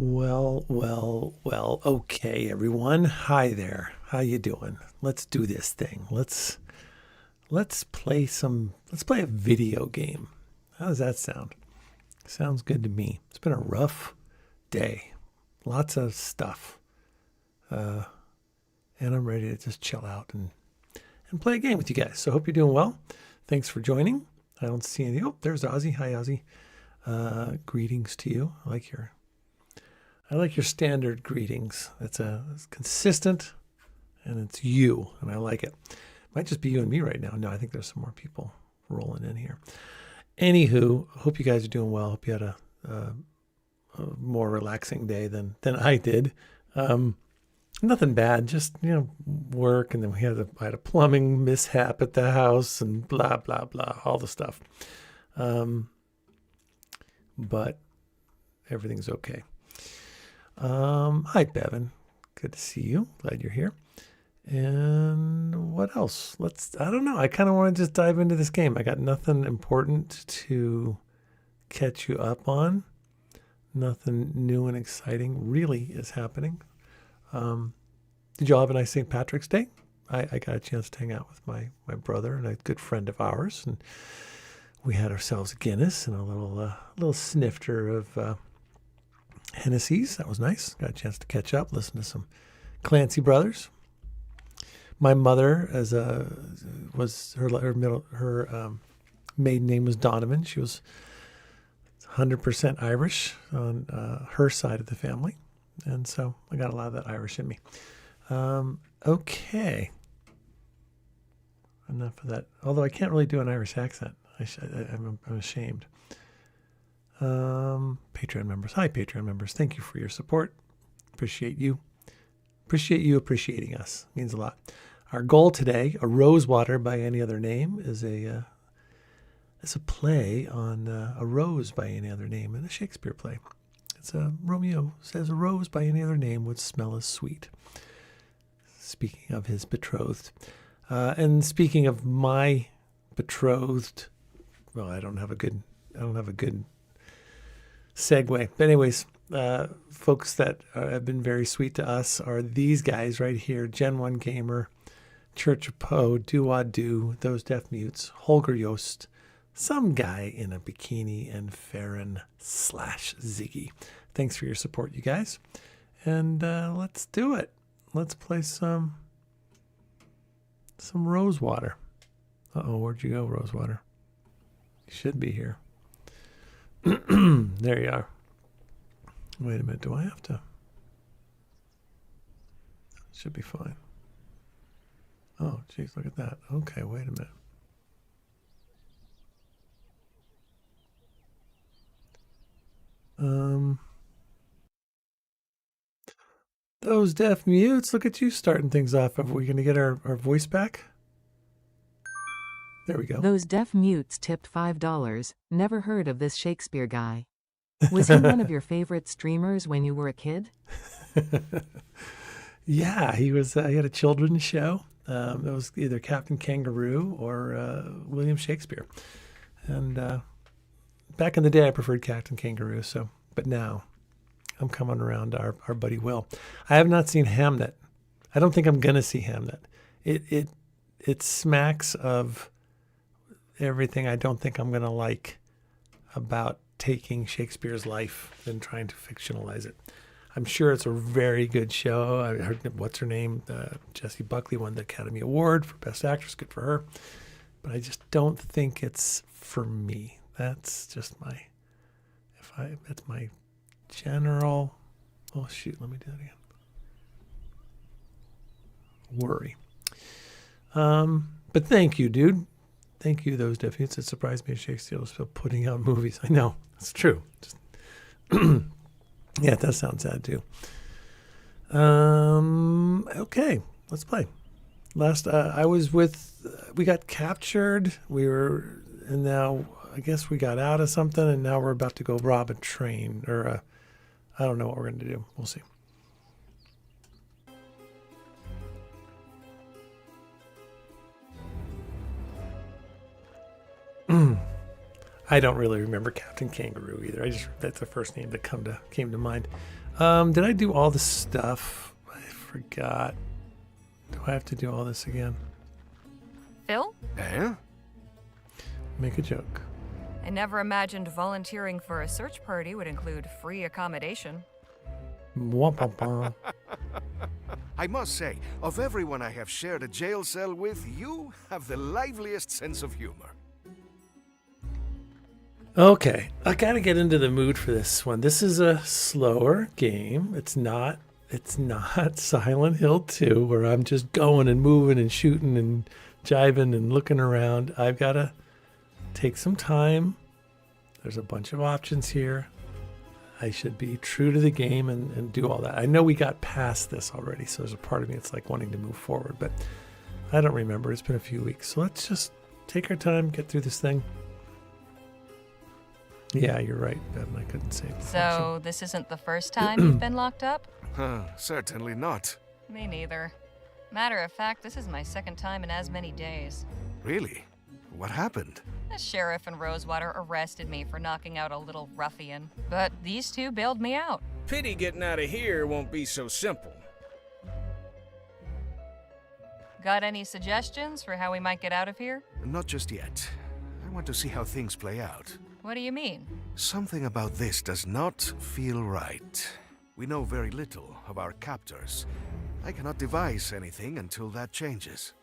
Well. Okay, everyone. Hi there. How you doing? Let's do this thing. Let's play a video game. How does that sound? Sounds good to me. It's been a rough day. Lots of stuff. Uh, and I'm ready to just chill out and play a game with you guys. So I hope you're doing well. Thanks for joining. I don't see any. Oh, there's Ozzy. Hi, Ozzy. Greetings to you. I like your standard greetings. It's consistent, and it's you, and I like it. Might just be you and me right now. No, I think there's some more people rolling in here. Anywho, hope you guys are doing well. Hope you had a more relaxing day than I did. Nothing bad, just work, and then I had a plumbing mishap at the house, and blah blah blah, all the stuff. But everything's okay. Hi, Bevan. Good to see you. Glad you're here. And what else? I don't know. I kind of want to just dive into this game. I got nothing important to catch you up on. Nothing new and exciting really is happening. Did you all have a nice St. Patrick's Day? I got a chance to hang out with my brother and a good friend of ours. And we had ourselves a Guinness and a little snifter of Hennessy's. That was nice. Got a chance to catch up, listen to some Clancy Brothers. My mother, was her maiden name was Donovan. She was 100% Irish on her side of the family, and so I got a lot of that Irish in me. Okay, enough of that. Although I can't really do an Irish accent. I'm ashamed. Patreon members. Hi, Patreon members. Thank you for your support. Appreciate you. Appreciate you appreciating us. Means a lot. Our goal today, a Rosewater by Any Other Name, is a play on a rose by any other name in a Shakespeare play. It's Romeo says a rose by any other name would smell as sweet. Speaking of his betrothed. And speaking of my betrothed, well, I don't have a good segue. But anyways, folks that have been very sweet to us are these guys right here: Gen 1 Gamer, Church of Poe, Do, Those Deaf Mutes, Holger Yost, some guy in a bikini, and Farron / Ziggy. Thanks for your support, you guys. And let's do it. Let's play some Rosewater. Uh-oh, where'd you go, Rosewater? You should be here. There you are. Wait a minute. Do I have to? Should be fine. Oh, geez, look at that. Okay, wait a minute. Those deaf mutes. Look at you starting things off. Are we going to get our voice back? There we go. Those deaf mutes tipped $5. Never heard of this Shakespeare guy. Was he one of your favorite streamers when you were a kid? Yeah, he was. He had a children's show. It was either Captain Kangaroo or William Shakespeare. And back in the day, I preferred Captain Kangaroo. But now I'm coming around to our buddy Will. I have not seen Hamnet. I don't think I'm gonna see Hamnet. It smacks of everything I don't think I'm gonna like about taking Shakespeare's life and trying to fictionalize it. I'm sure it's a very good show. I heard, what's her name? Jessie Buckley won the Academy Award for Best Actress. Good for her. But I just don't think it's for me. That's just that's my general, oh shoot, let me do that again. Worry. But thank you, dude. Thank you, those deaf mutes. It surprised me Shakespeare was still putting out movies. I know, it's true. Just yeah, it does sound sad too. Okay, let's play. Last, we got captured. And now I guess we got out of something, and now we're about to go rob a train, or I don't know what we're going to do. We'll see. I don't really remember Captain Kangaroo either. That's the first name that came to mind. Did I do all the stuff? I forgot. Do I have to do all this again? Phil? Eh? Make a joke. I never imagined volunteering for a search party would include free accommodation. Wah-bah-bah. I must say, of everyone I have shared a jail cell with, you have the liveliest sense of humor. Okay, I gotta get into the mood for this one. This is a slower game. It's not Silent Hill 2, where I'm just going and moving and shooting and jiving and looking around. I've gotta take some time. There's a bunch of options here. I should be true to the game and do all that. I know we got past this already, so there's a part of me that's like wanting to move forward, but I don't remember. It's been a few weeks. So let's just take our time, get through this thing. Yeah, you're right, Bevan. I couldn't say it before. So, this isn't the first time you've been locked up? Certainly not. Me neither. Matter of fact, this is my second time in as many days. Really? What happened? The sheriff in Rosewater arrested me for knocking out a little ruffian, but these two bailed me out. Pity getting out of here won't be so simple. Got any suggestions for how we might get out of here? Not just yet. I want to see how things play out. What do you mean? Something about this does not feel right. We know very little of our captors. I cannot devise anything until that changes.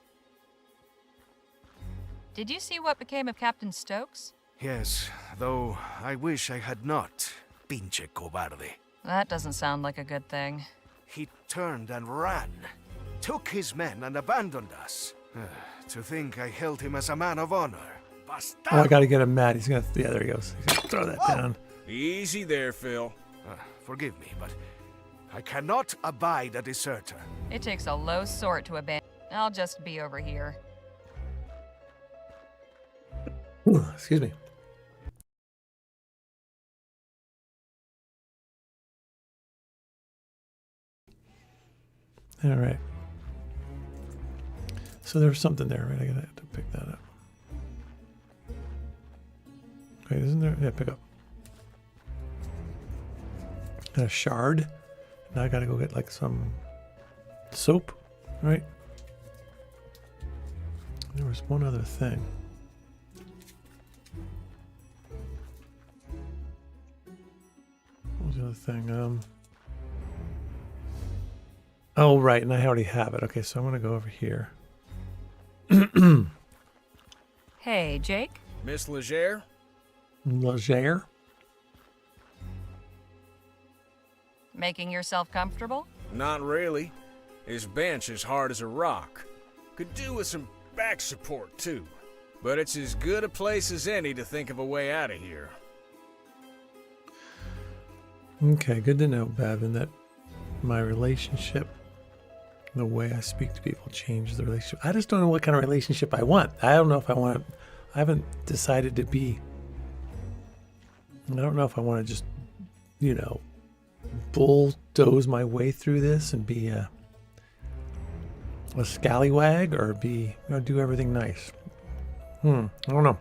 Did you see what became of Captain Stokes? Yes, though I wish I had not. Pinche cobarde. That doesn't sound like a good thing. He turned and ran. Took his men and abandoned us. To think I held him as a man of honor. Oh, I gotta get him mad. He's gonna, yeah, there he goes. He's gonna throw that down. Easy there, Phil. Forgive me, but I cannot abide a deserter. It takes a low sort to abandon. I'll just be over here. Ooh, excuse me. All right. So there was something there, right? I gotta have to pick that up. Wait, isn't there? Yeah, pick up. Got a shard. Now I gotta go get like some soap, right? There was one other thing. What was the other thing? Oh, right, and I already have it. Okay, so I'm gonna go over here. Hey, Jake? Miss Legere? Legere? Making yourself comfortable? Not really. His bench is hard as a rock. Could do with some back support, too. But it's as good a place as any to think of a way out of here. Okay, good to know, Bevan, that my relationship, the way I speak to people changes the relationship. I just don't know what kind of relationship I want. I don't know if I want, I haven't decided to be, I don't know if I want to just, you know, bulldoze my way through this and be a scallywag or be, you know, do everything nice. I don't know.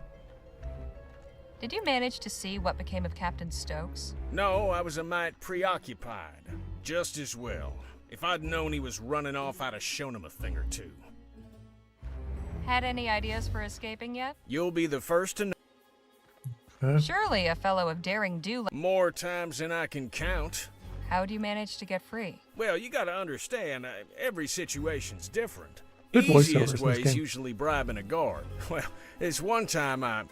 Did you manage to see what became of Captain Stokes? No, I was a mite preoccupied. Just as well. If I'd known he was running off, I'd have shown him a thing or two. Had any ideas for escaping yet? You'll be the first to know. Surely a fellow of daring do. More times than I can count. How'd you manage to get free? Well, you gotta understand, every situation's different. Good voiceovers in Easiest this way is game. usually bribing a guard. Well, this one time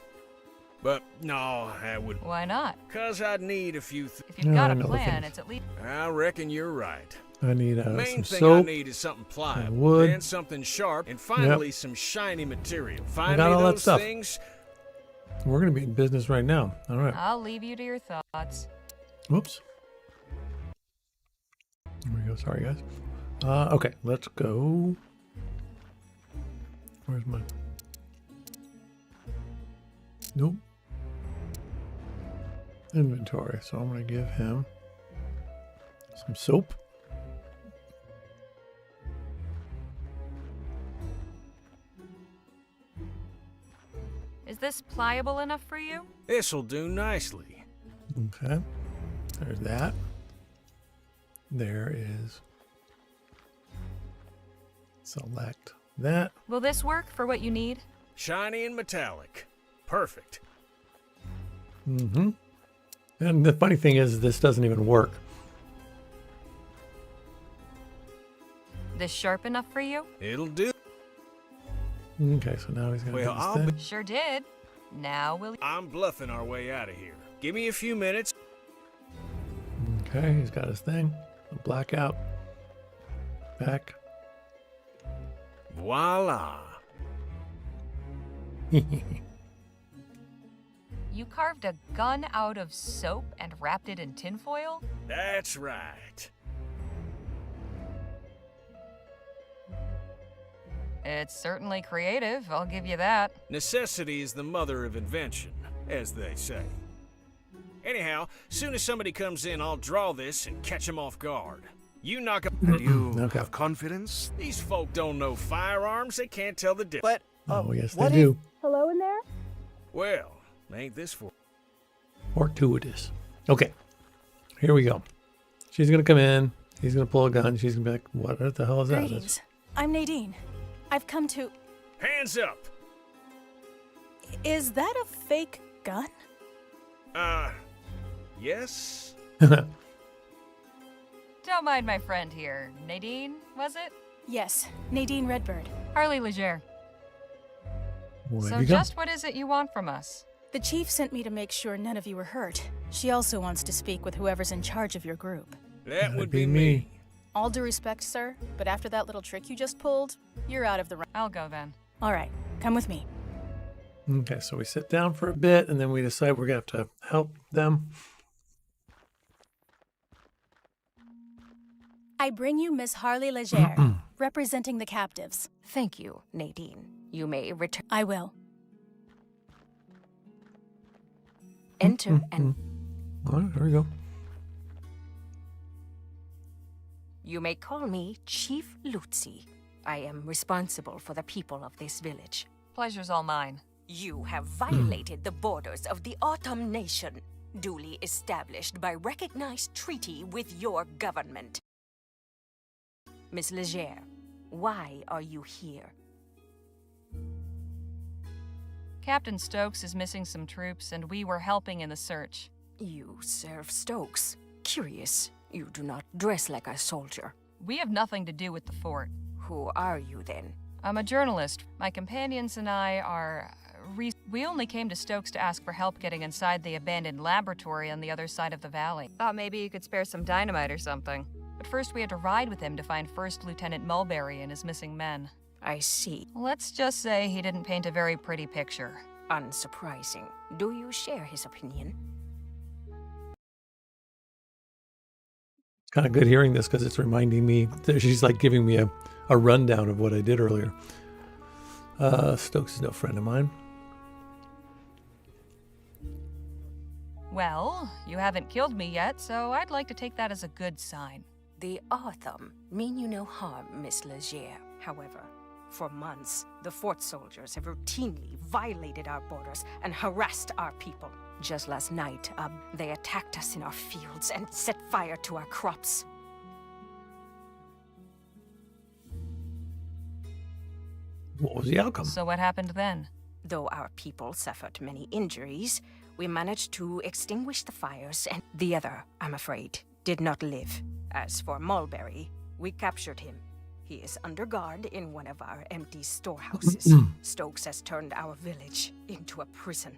But no, I would. Why not? 'Cause I'd need a few If you've got I a know the plan, things. it's at least... I reckon you're right. I need Main some thing soap. I need is something pliable, wood. then something sharp, and finally some shiny material. Find got me all that those stuff. things. We're going to be in business right now. All right. I'll leave you to your thoughts. Whoops. There we go. Sorry, guys. Okay, let's go. Where's my... Nope. Inventory. So I'm going to give him some soap. Is this pliable enough for you? This'll do nicely. Okay. There's that. there is. Select that. Will this work for what you need? Shiny and metallic. Perfect. Mm-hmm. And the funny thing is, this doesn't even work. This sharp enough for you? It'll do. Okay, so now he's gonna Well, do I'll this be- thing. Sure did. Now will you? I'm bluffing our way out of here. Give me a few minutes. Okay, he's got his thing. Blackout. Back. Voila. You carved a gun out of soap and wrapped it in tinfoil? That's right. It's certainly creative, I'll give you that. Necessity is the mother of invention, as they say. Anyhow, soon as somebody comes in, I'll draw this and catch them off guard. You knock up. And you Okay. have confidence? These folk don't know firearms. They can't tell the difference. But, Oh, yes, what they do. Hello in there? Well, ain't this for? Fortuitous. Okay, here we go. She's gonna come in. He's gonna pull a gun. She's gonna be like, "What the hell is that?" Greetings. I'm Nadine. I've come to... Hands up! Is that a fake gun? Yes? Don't mind my friend here. Nadine, was it? Yes, Nadine Redbird. Harley Leger. Where'd So you go? just what is it you want from us? The chief sent me to make sure none of you were hurt. She also wants to speak with whoever's in charge of your group. That That'd would be be me. me. All due respect, sir, but after that little trick you just pulled, you're out of the round. I'll go then. All right, come with me. Okay, so we sit down for a bit, and then we decide we're gonna have to help them. I bring you Miss Harley Leger, representing the captives. Thank you, Nadine. You may return. I will. Enter and All right, there we go. you may call me Chief Lutzi. I am responsible for the people of this village. Pleasure's all mine. You have violated the borders of the Autumn Nation, duly established by recognized treaty with your government. Miss Leger, why are you here? Captain Stokes is missing some troops, and we were helping in the search. You serve Stokes. Curious, you do not dress like a soldier. We have nothing to do with the fort. Who are you then? I'm a journalist. My companions and I are... We only came to Stokes to ask for help getting inside the abandoned laboratory on the other side of the valley. Thought maybe you could spare some dynamite or something. But first we had to ride with him to find First Lieutenant Mulberry and his missing men. I see. Let's just say he didn't paint a very pretty picture. Unsurprising. Do you share his opinion? It's kind of good hearing this because it's reminding me that she's like giving me a rundown of what I did earlier. Stokes is no friend of mine. Well, you haven't killed me yet, so I'd like to take that as a good sign. The Autumn mean you no harm, Miss Leger. However, for months, the fort soldiers have routinely violated our borders and harassed our people. Just last night, they attacked us in our fields and set fire to our crops. What was the outcome? So what happened then? Though our people suffered many injuries, we managed to extinguish the fires, and the other, I'm afraid, did not live. As for Mulberry, we captured him. He is under guard in one of our empty storehouses. Stokes has turned our village into a prison.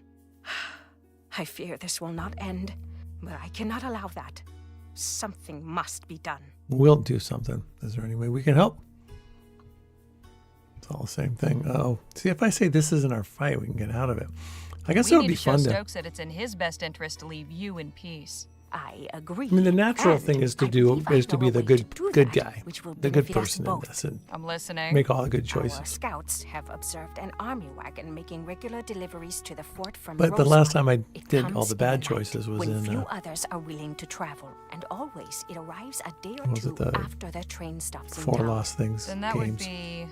I fear this will not end, but I cannot allow that. Something must be done. We'll do something. Is there any way we can help? It's all the same thing. Oh, see, if I say this isn't our fight, we can get out of it. I guess it We would need be to show fun to. Stokes that it's in his best interest to leave you in peace. I agree. I mean, the natural And thing is to I do believe I is to know be a the way good to do good that, guy, which will the good benefit us person in both. this, and I'm listening. make all the good Our choices. scouts have observed an army wagon making regular deliveries to the fort from But the last time I It did all comes the in bad night, choices was when in few others are willing to travel, and always it arrives a day or Was two it the after their train stops in Four town. Lost Things Then that would games. be...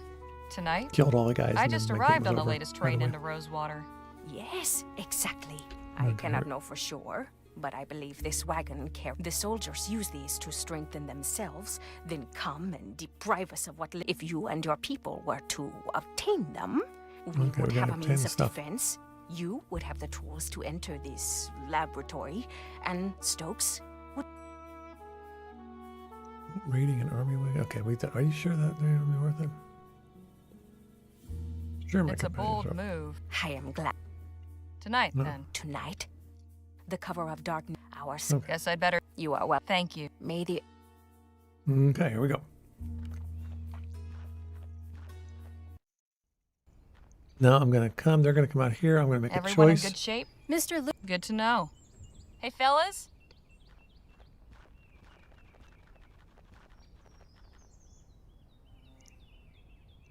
tonight? Killed all the guys. I and just then my game arrived was on the over latest right train away. into Rosewater. Yes, exactly. I Okay. cannot know for sure, but I believe this wagon The soldiers use these to strengthen themselves, then come and deprive us of what if you and your people were to obtain them, we Okay, would we have gotta a obtain means the of stuff. defense. You would have the tools to enter this laboratory, and Stokes would... Raiding an army wagon. Okay, wait. Are you sure that they're gonna be worth it? Sure, my It's a companions bold are. move. I am glad. Tonight, No. then. Tonight, the cover of darkness, ours. Okay. Guess I'd better. You are well. Thank you. May the... Okay, here we go. Now I'm gonna come. They're gonna come out here. I'm gonna make Everyone a in choice. good shape? Mr. Lu- Good to know. Hey, fellas?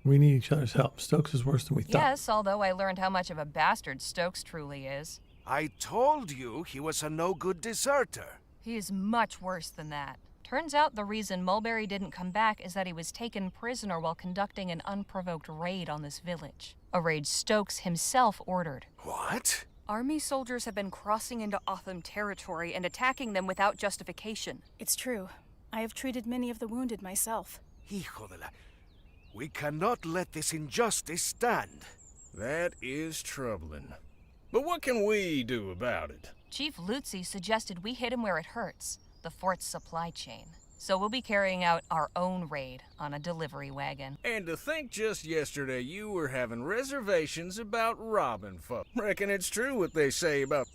We need each other's help. Stokes is worse than we thought. Yes, although I learned how much of a bastard Stokes truly is. I told you he was a no-good deserter. He is much worse than that. Turns out the reason Mulberry didn't come back is that he was taken prisoner while conducting an unprovoked raid on this village. A raid Stokes himself ordered. What? Army soldiers have been crossing into Otham territory and attacking them without justification. It's true. I have treated many of the wounded myself. Hijo de la... We cannot let this injustice stand. That is troubling. But what can we do about it? Chief Lutzi suggested we hit him where it hurts, the fort's supply chain. So we'll be carrying out our own raid on a delivery wagon. And to think just yesterday you were having reservations about robbing folk. Reckon it's true what they say about...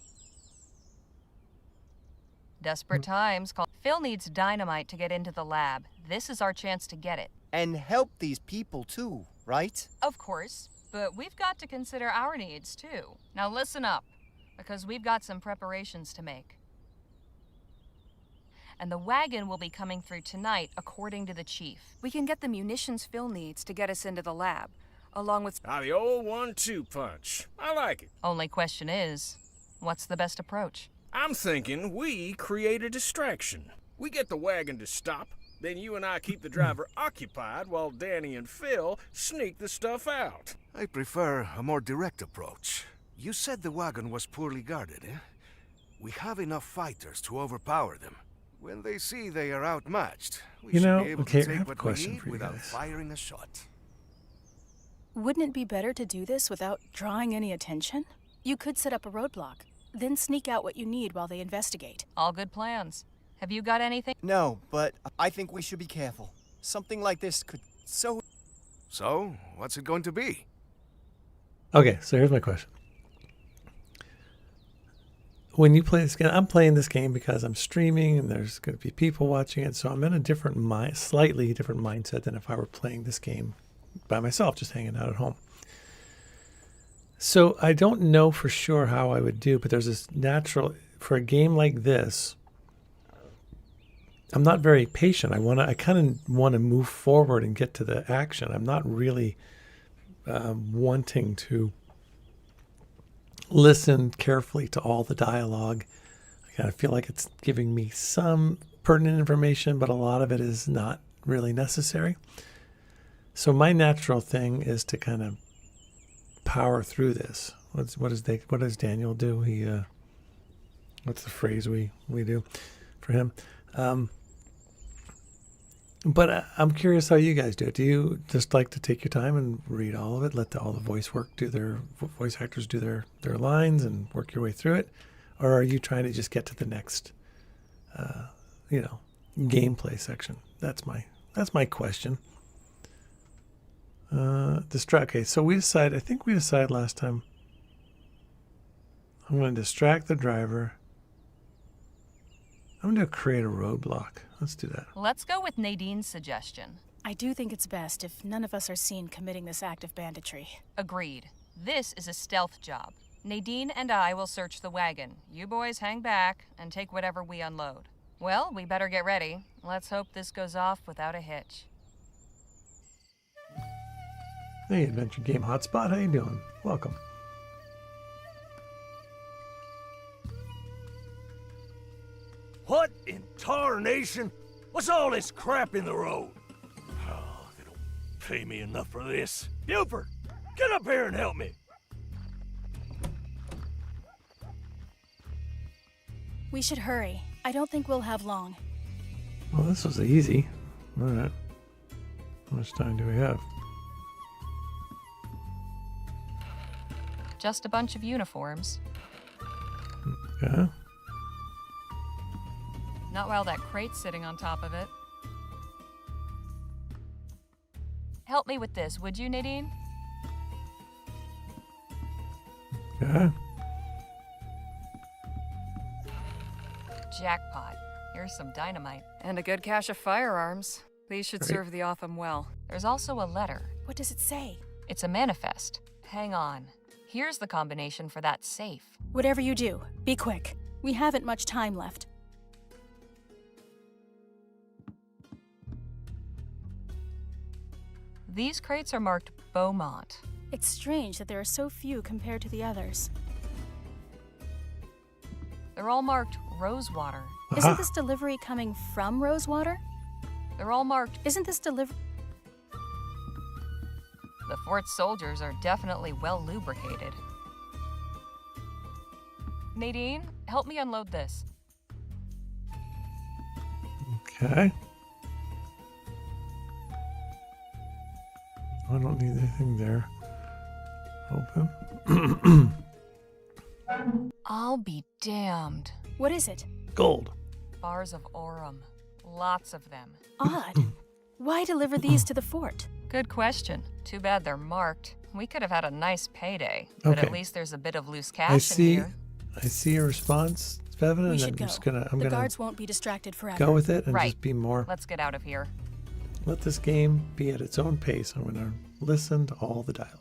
Desperate times call. Phil needs dynamite to get into the lab. This is our chance to get it. And help these people too, right? Of course, but we've got to consider our needs too. Now listen up, because we've got some preparations to make. And the wagon will be coming through tonight, according to the chief. We can get the munitions Phil needs to get us into the lab, along with... The old 1-2 punch. I like it. Only question is, what's the best approach? I'm thinking we create a distraction. We get the wagon to stop, then you and I keep the driver occupied while Danny and Phil sneak the stuff out. I prefer a more direct approach. You said the wagon was poorly guarded, eh? We have enough fighters to overpower them. When they see they are outmatched, we should be able okay, to I take have a what we question need for you without guys. firing a shot. Wouldn't it be better to do this without drawing any attention? You could set up a roadblock, then sneak out what you need while they investigate. All good plans. Have you got anything? No, but I think we should be careful. Something like this could so... So, what's it going to be? Okay, so here's my question. When you play this game, I'm playing this game because I'm streaming and there's going to be people watching it, so I'm in a different slightly different mindset than if I were playing this game by myself, just hanging out at home. So I don't know for sure how I would do, but there's this natural, for a game like this, I'm not very patient. I kind of want to move forward and get to the action. I'm not really wanting to listen carefully to all the dialogue. I kind of feel like it's giving me some pertinent information, but a lot of it is not really necessary. So my natural thing is to kind of power through this. What does Daniel do? He what's the phrase we do for him? But I'm curious how you guys do it. Do you just like to take your time and read all of it, let all the voice actors do their lines and work your way through it? Or are you trying to just get to the next, gameplay section? That's my question. Okay, so I think we decided last time I'm going to distract the driver. I'm going to create a roadblock. Let's do that. Let's go with Nadine's suggestion. I do think it's best if none of us are seen committing this act of banditry. Agreed. This is a stealth job. Nadine and I will search the wagon. You boys hang back and take whatever we unload. Well, we better get ready. Let's hope this goes off without a hitch. Hey, Adventure Game Hotspot, how you doing? Welcome. What in tarnation? What's all this crap in the road? Oh, they don't pay me enough for this. Buford, get up here and help me. We should hurry. I don't think we'll have long. Well, this was easy. All right. How much time do we have? Just a bunch of uniforms. Yeah. Not while that crate's sitting on top of it. Help me with this, would you, Nadine? Yeah. Jackpot. Here's some dynamite. And a good cache of firearms. These should Great. serve the Otham well. There's also a letter. What does it say? It's a manifest. Hang on. Here's the combination for that safe. Whatever you do, be quick. We haven't much time left. These crates are marked Beaumont. It's strange that there are so few compared to the others. They're all marked Rosewater. Isn't this delivery coming from Rosewater? They're all marked. Isn't this delivery? The fort's soldiers are definitely well lubricated. Nadine, help me unload this. Okay. I don't need anything there. Open. I'll be damned. What is it? Gold. Bars of Aurum. Lots of them. Odd. Why deliver these to the fort? Good question. Too bad they're marked. We could have had a nice payday, but Okay. at least there's a bit of loose I cash in see. here. I see a response, Bevan, We and should I'm go. just gonna. I'm the gonna guards won't be distracted forever. go with it and Right. just be more. Let's get out of here. Let this game be at its own pace. I'm gonna listen to all the dialogue.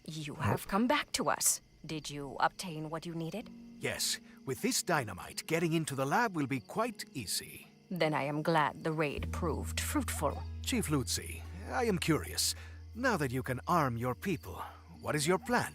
You have come back to us. Did you obtain what you needed? Yes, with this dynamite, getting into the lab will be quite easy. Then I am glad the raid proved fruitful. Chief Lutzi, I am curious. Now that you can arm your people, what is your plan?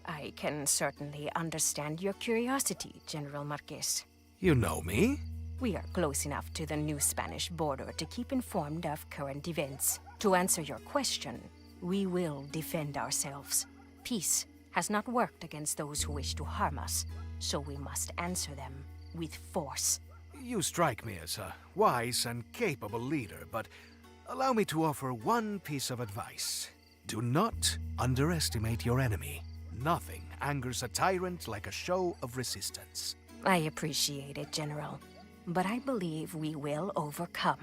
I can certainly understand your curiosity, General Marquez. You know me? We are close enough to the new Spanish border to keep informed of current events. To answer your question, we will defend ourselves. Peace has not worked against those who wish to harm us, so we must answer them with force. You strike me as a wise and capable leader, but allow me to offer one piece of advice. Do not underestimate your enemy. Nothing angers a tyrant like a show of resistance. I appreciate it, General, but I believe we will overcome.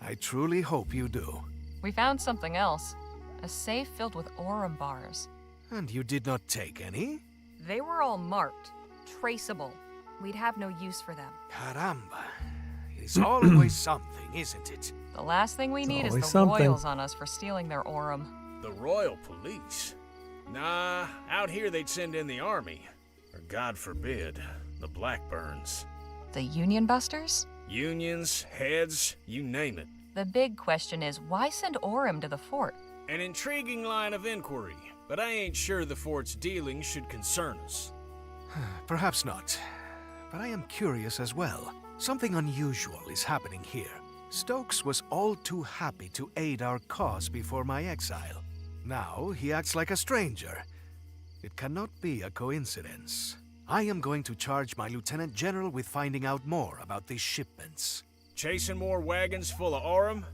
I truly hope you do. We found something else. A safe filled with Aurum bars. And you did not take any? They were all marked. Traceable. We'd have no use for them. Caramba. It's always something, isn't it? The last thing we It's need is always the something. royals on us for stealing their Aurum. The Royal Police? Nah, out here they'd send in the army. Or God forbid, the Blackburns. The Union Busters? Unions, heads, you name it. The big question is, why send Aurum to the fort? An intriguing line of inquiry, but I ain't sure the fort's dealings should concern us. Perhaps not. But I am curious as well. Something unusual is happening here. Stokes was all too happy to aid our cause before my exile. Now he acts like a stranger. It cannot be a coincidence. I am going to charge my Lieutenant General with finding out more about these shipments. Chasing more wagons full of Aurum?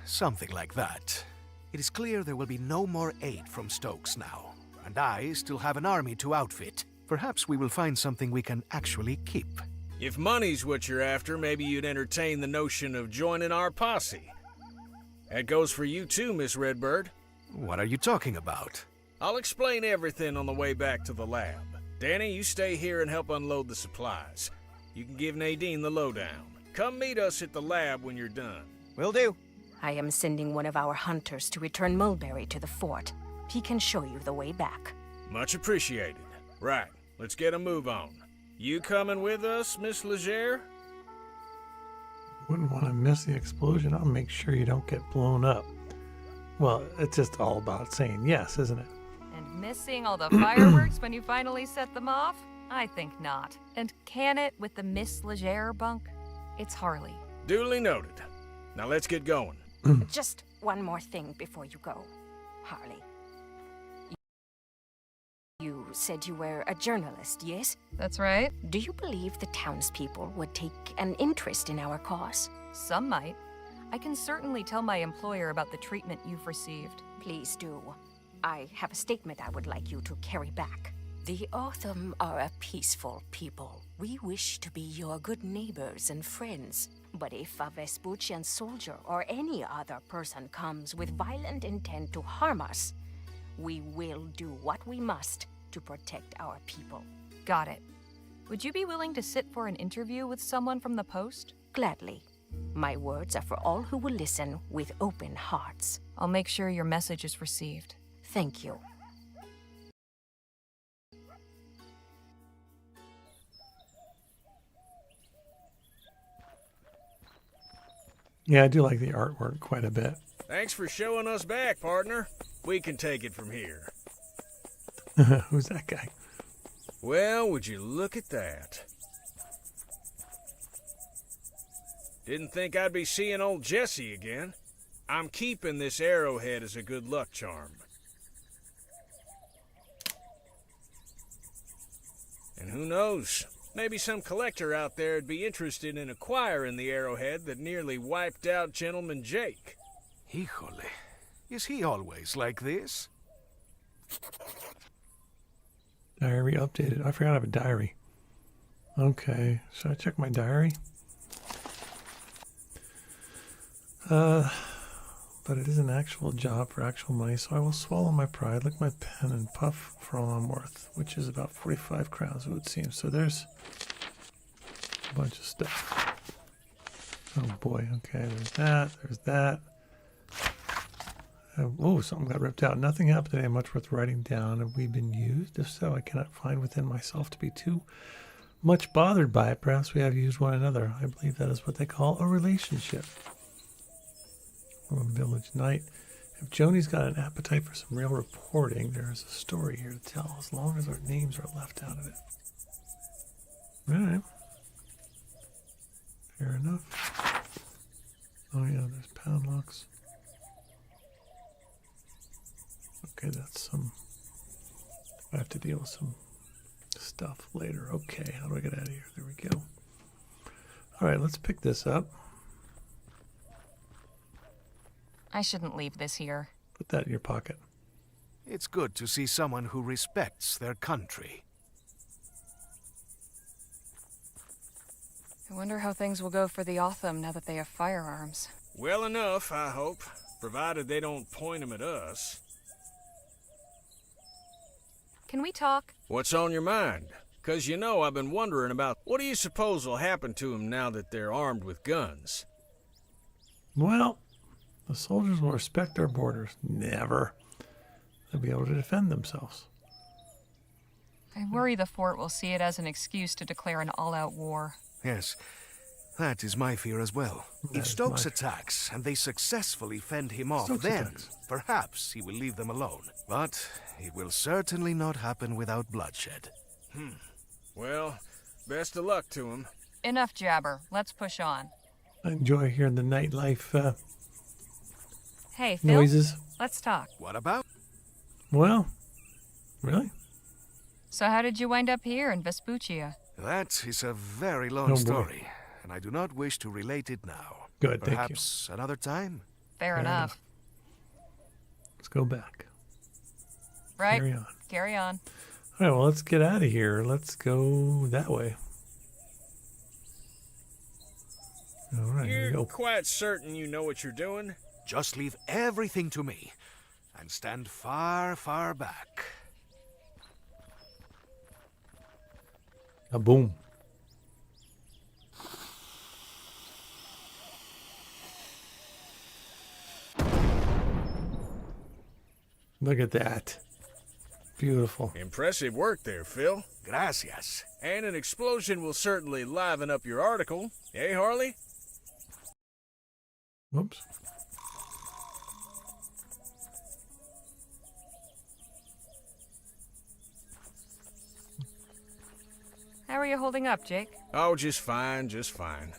Something like that. It is clear there will be no more aid from Stokes now, and I still have an army to outfit. Perhaps we will find something we can actually keep. If money's what you're after, maybe you'd entertain the notion of joining our posse. That goes for you too, Miss Redbird. What are you talking about? I'll explain everything on the way back to the lab. Danny, you stay here and help unload the supplies. You can give Nadine the lowdown. Come meet us at the lab when you're done. Will do. I am sending one of our hunters to return Mulberry to the fort. He can show you the way back. Much appreciated. Right, let's get a move on. You coming with us, Miss Legere? Wouldn't want to miss the explosion. I'll make sure you don't get blown up. Well, it's just all about saying yes, isn't it? And miss seeing all the fireworks when you finally set them off? I think not. And can it with the Miss Legere bunk? It's Harley. Duly noted. Now let's get going. Just one more thing before you go, Harley. You said you were a journalist, yes? That's right. Do you believe the townspeople would take an interest in our cause? Some might. I can certainly tell my employer about the treatment you've received. Please do. I have a statement I would like you to carry back. The Otham are a peaceful people. We wish to be your good neighbors and friends. But if a Vespuccian soldier or any other person comes with violent intent to harm us, we will do what we must to protect our people. Got it. Would you be willing to sit for an interview with someone from the post? Gladly. My words are for all who will listen with open hearts. I'll make sure your message is received. Thank you. Yeah, I do like the artwork quite a bit. Thanks for showing us back, partner. We can take it from here. Who's that guy? Well, would you look at that? Didn't think I'd be seeing old Jesse again. I'm keeping this arrowhead as a good luck charm. And who knows? Maybe some collector out there'd be interested in acquiring the arrowhead that nearly wiped out Gentleman Jake. Híjole. Is he always like this? Diary updated. I forgot I have a diary. Okay, should I check my diary? But it is an actual job for actual money, so I will swallow my pride, lick my pen, and puff for all I'm worth, which is about 45 crowns, it would seem. So there's a bunch of stuff. Oh boy, okay, there's that. Oh, something got ripped out. Nothing happened today much worth writing down. Have we been used? If so, I cannot find within myself to be too much bothered by it. Perhaps we have used one another. I believe that is what they call a relationship. From a village night. If Joni's got an appetite for some real reporting, there is a story here to tell, as long as our names are left out of it. Alright. Fair enough. Oh yeah, there's pound locks. Okay, that's some... I have to deal with some stuff later. Okay, how do I get out of here? There we go. Alright, let's pick this up. I shouldn't leave this here. Put that in your pocket. It's good to see someone who respects their country. I wonder how things will go for the Otham now that they have firearms. Well enough, I hope. Provided they don't point them at us. Can we talk? What's on your mind? 'Cause you know I've been wondering about what do you suppose will happen to them now that they're armed with guns? Well, the soldiers will respect our borders. Never. They'll be able to defend themselves. I worry the fort will see it as an excuse to declare an all-out war. Yes, that is my fear as well. That If is Stokes my- attacks and they successfully fend him off, Stokes then attacks. perhaps he will leave them alone. But it will certainly not happen without bloodshed. Well, best of luck to him. Enough jabber. Let's push on. I enjoy hearing the nightlife Hey, Phil. noises. Let's talk. What about? Well, really? So how did you wind up here in Vespuccia? That is a very Oh, long boy. story, and I do not wish to relate it now. Good, thank you. Perhaps another time? Fair Fair enough. Let's go back. Right? Carry on. Carry on. All right, well, let's get out of here. Let's go that way. All right, here we You're go. quite certain you know what you're doing? Just leave everything to me, and stand far, far back. A boom. Look at that. Beautiful. Impressive work there, Phil. Gracias. And an explosion will certainly liven up your article. Eh, Harley? Whoops. How are you holding up, Jake? Oh, just fine, just fine.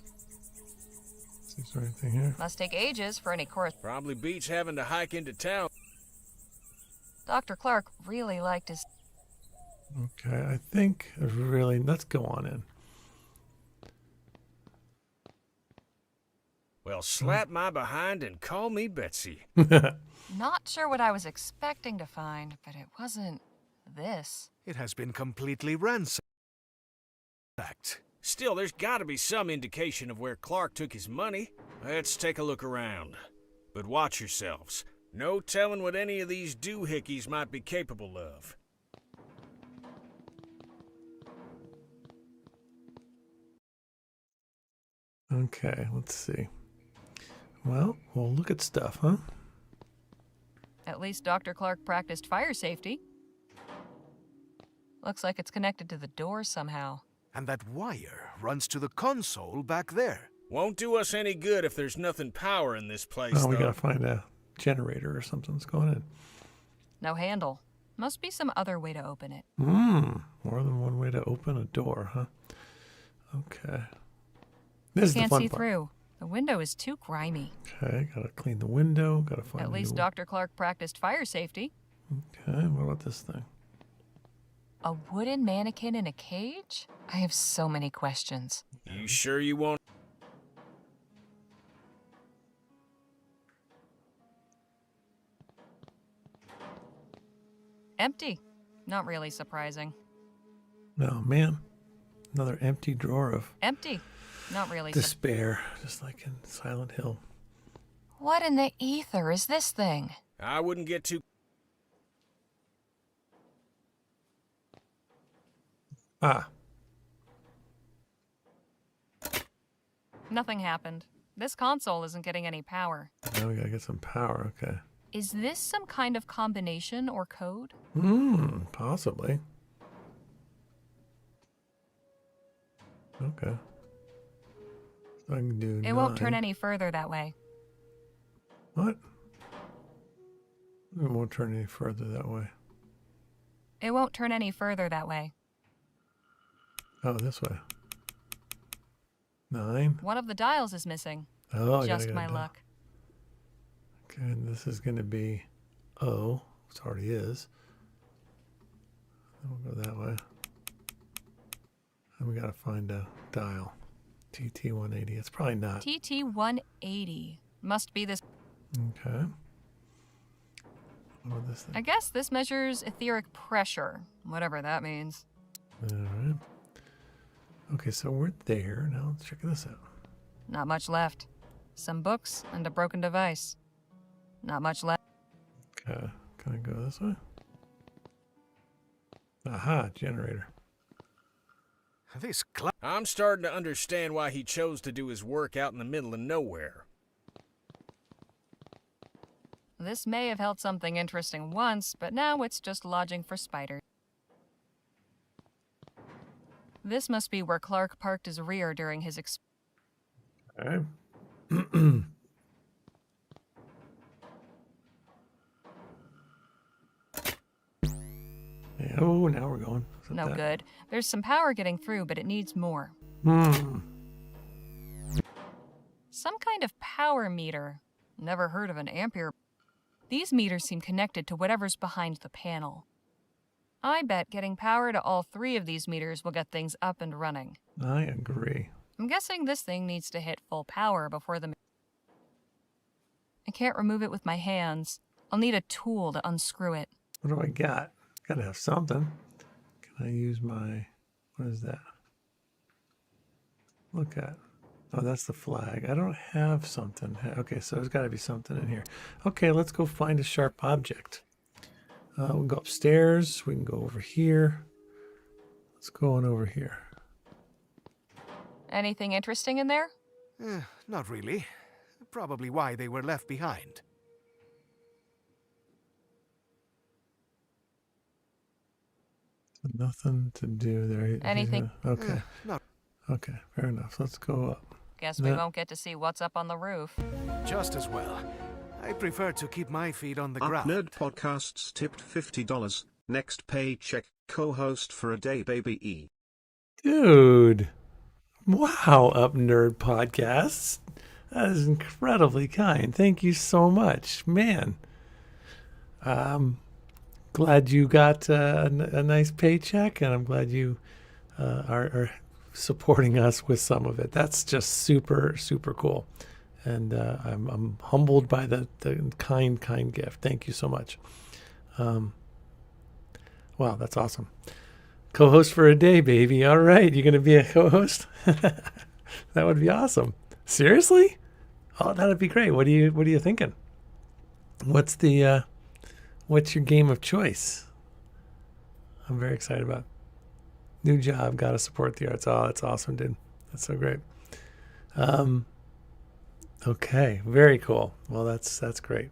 Is there anything here? Must take ages for any course. Probably beats having to hike into town. Dr. Clark really liked his... Okay, I think really, let's go on in. Well, slap my behind and call me Betsy. Not sure what I was expecting to find, but it wasn't this. It has been completely ransacked. Still, there's gotta be some indication of where Clark took his money. Let's take a look around. But watch yourselves. No telling what any of these doohickeys might be capable of. Okay, let's see. Well, we'll look at stuff, huh? At least Dr. Clark practiced fire safety. Looks like it's connected to the door somehow. And that wire runs to the console back there. Won't do us any good if there's nothing powering this place, Oh, we though. gotta find a generator or something. Let's go in. No handle. Must be some other way to open it. More than one way to open a door, huh? Okay. This is the Can't fun see part. through. The window is too grimy. Okay, gotta clean the window. Gotta find. At least Dr. Clark practiced fire safety. Okay, what about this thing? A wooden mannequin in a cage? I have so many questions. You sure you won't? Empty. Not really surprising. Oh man, another empty drawer of Empty. Not really. despair, just like in Silent Hill. What in the ether is this thing? I wouldn't get too... Ah, Nothing happened. This console isn't getting any power. now we gotta get some power. Okay. Is this some kind of combination or code? Possibly. Okay. So I can do. It won't turn 9. any further that way. What? It won't turn any further that way. It won't turn any further that way. Oh, this way. 9. One of the dials is missing. Oh, I Just gotta my go down. luck. Okay, and this is going to be O, which already is. Then we'll go that way. And we got to find a dial. TT180. It's probably not. TT180. Must be this. Okay. What about this I thing? guess this measures etheric pressure, whatever that means. All right. Okay, so we're there. Now let's check this out. Not much left. Some books and a broken device. Not much left. Okay. Can I go this way? Aha, generator. This I'm starting to understand why he chose to do his work out in the middle of nowhere. This may have held something interesting once, but now it's just lodging for spiders. This must be where Clark parked his rear during his Okay. Yeah, oh, now we're going. Is it No that? good. There's some power getting through, but it needs more. Some kind of power meter. Never heard of an ampere. These meters seem connected to whatever's behind the panel. I bet getting power to all 3 of these meters will get things up and running. I agree. I'm guessing this thing needs to hit full power before the... I can't remove it with my hands. I'll need a tool to unscrew it. What do I got? Gotta have something. Can I use my... What is that? Look at... Oh, that's the flag. I don't have something. Okay, so there's got to be something in here. Okay, let's go find a sharp object. We'll go upstairs. We can go over here. Let's go on over here. Anything interesting in there? Not really. Probably why they were left behind. Nothing to do there. Anything? Okay. Not Okay, fair enough. Let's go up. Guess we No. won't get to see what's up on the roof. just as well. I prefer to keep my feet on the Up ground. Nerd Podcasts tipped $50. Next paycheck, co-host for a day, baby E. Dude. Wow, Up Nerd Podcasts. That is incredibly kind. Thank you so much. Man. glad you got a nice paycheck, and I'm glad you are supporting us with some of it. That's just super, super cool. And I'm humbled by the kind gift. Thank you so much. Wow, that's awesome. Co-host for a day, baby. All right, you're going to be a co-host? That would be awesome. Seriously? Oh, that'd be great. What are you thinking? What's your game of choice? I'm very excited about. New job, got to support the arts. Oh, that's awesome, dude. That's so great. Okay, very cool. Well, that's great.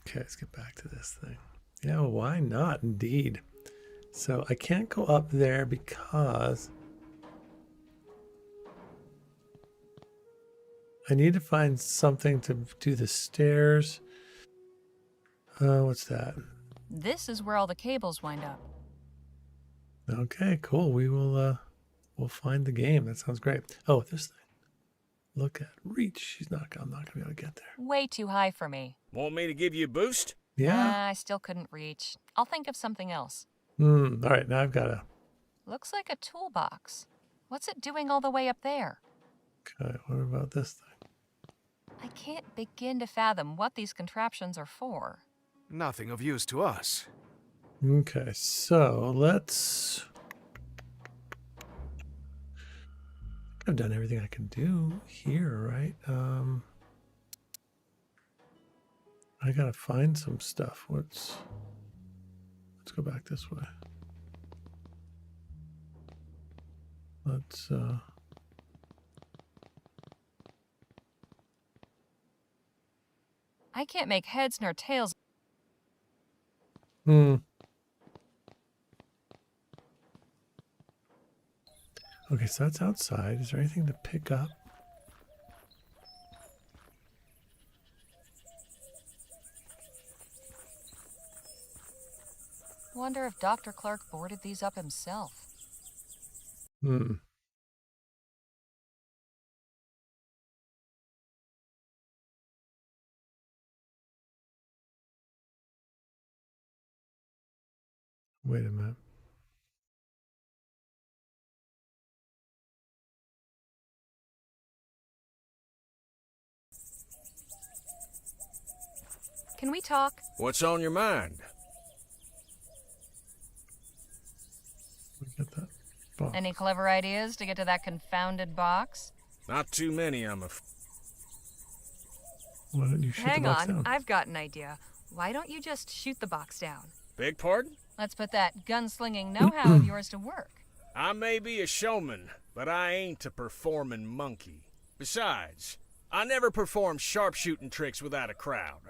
Okay, let's get back to this thing. Yeah, well, why not? Indeed. So I can't go up there because I need to find something to do the stairs. What's that? This is where all the cables wind up. Okay, cool. We'll find the game. That sounds great. Oh, this thing. Look at reach. I'm not gonna be able to get there. Way too high for me. Want me to give you a boost? Yeah. I still couldn't reach. I'll think of something else. All right, now I've got to. Looks like a toolbox. What's it doing all the way up there? Okay, what about this thing? I can't begin to fathom what these contraptions are for. Nothing of use to us. Okay, so let's. I've done everything I can do here, right? I gotta find some stuff. Let's go back this way. Let's I can't make heads nor tails. Okay, so that's outside. Is there anything to pick up? Wonder if Dr. Clark boarded these up himself. Wait a minute. Can we talk? What's on your mind? Get that box. Any clever ideas to get to that confounded box? Not too many, Why don't you shoot Hang the box on, down? I've got an idea. Why don't you just shoot the box down? Beg pardon? Let's put that gunslinging know-how of yours to work. I may be a showman, but I ain't a performing monkey. Besides, I never perform sharpshooting tricks without a crowd.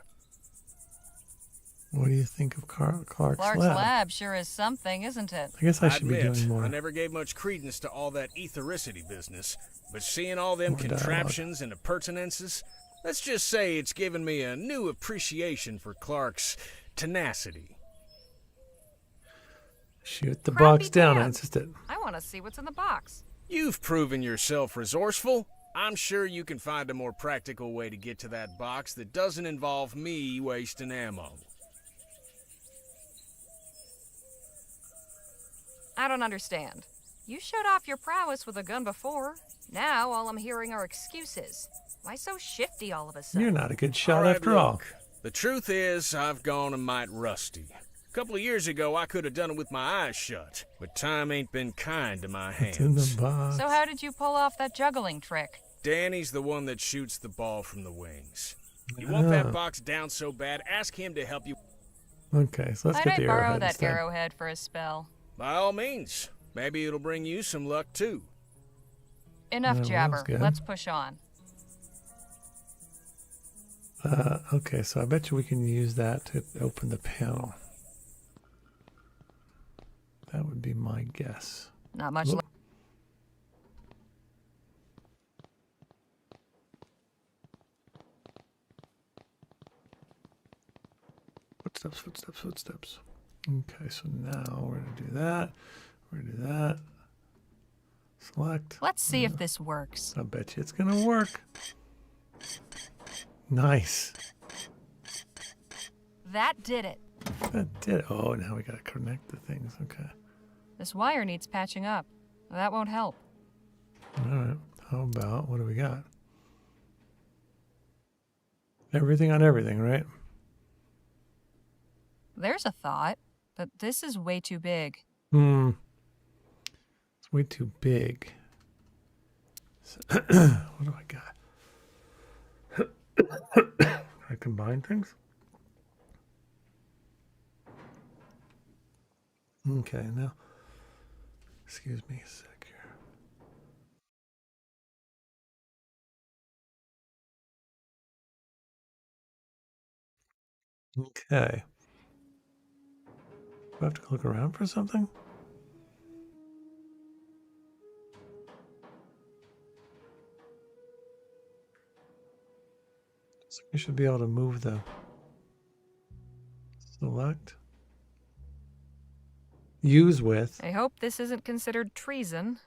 What do you think of Clark's Clark's lab? lab sure is something, isn't it? I guess I I should be admit, doing more. I never gave much credence to all that ethericity business, but seeing all them More dialogue. contraptions and appurtenances, let's just say it's given me a new appreciation for Clark's tenacity. Shoot the Crappy box down, I damn. insisted. I want to see what's in the box. You've proven yourself resourceful. I'm sure you can find a more practical way to get to that box that doesn't involve me wasting ammo. I don't understand. You showed off your prowess with a gun before. Now all I'm hearing are excuses. Why so shifty all of a sudden? You're not a good shot All right, after all. look, the truth is, I've gone a mite rusty. A couple of years ago, I could have done it with my eyes shut, but time ain't been kind to my It's in the hands. box. So how did you pull off that juggling trick? Danny's the one that shoots the ball from the wings. You want that Ah. box down so bad, ask him to help you. Okay, so let's Might get I the borrow arrowhead that instead. arrowhead for a spell? By all means. Maybe it'll bring you some luck, too. Enough That was jabber. good. Let's push on. Okay, so I bet you we can use that to open the panel. That would be my guess. Not much. Whoop. Footsteps, footsteps, footsteps. Okay, so now we're going to do that. We're going to do that. Select. Let's see if this works. I bet you it's going to work. Nice. That did it. That did. Oh, now we gotta connect the things. Okay. This wire needs patching up. That won't help. All right. How about, what do we got? Everything on everything, right? There's a thought, but this is way too big. It's way too big. So, what do I got? Can I combine things? Okay, now, excuse me a sec here. Okay. Do I have to look around for something? So we should be able to move the select. Use with. I hope this isn't considered treason.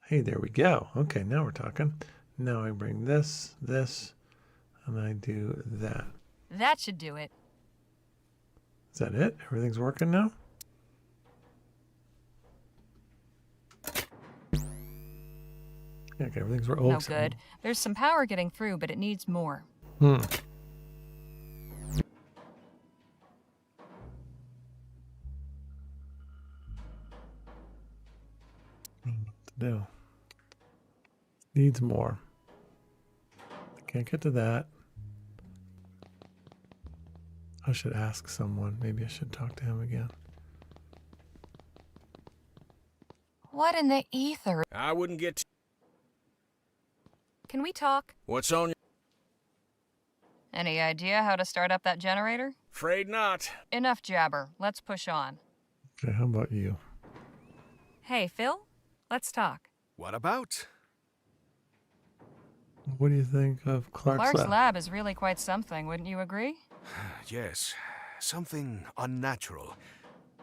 Hey, there we go. Okay, now we're talking. Now I bring this, and I do that. That should do it. Is that it? Everything's working now? Yeah, okay, everything's working. No good. There's some power getting through, but it needs more. No. Needs more. Can't get to that. I should ask someone. Maybe I should talk to him again. What in the ether? I wouldn't get... Can we talk? What's on your... Any idea how to start up that generator? Afraid not. Enough jabber. Let's push on. Okay, how about you? Hey, Phil? Let's talk. What about? What do you think of Clark's lab? lab is really quite something, wouldn't you agree? Yes, something unnatural,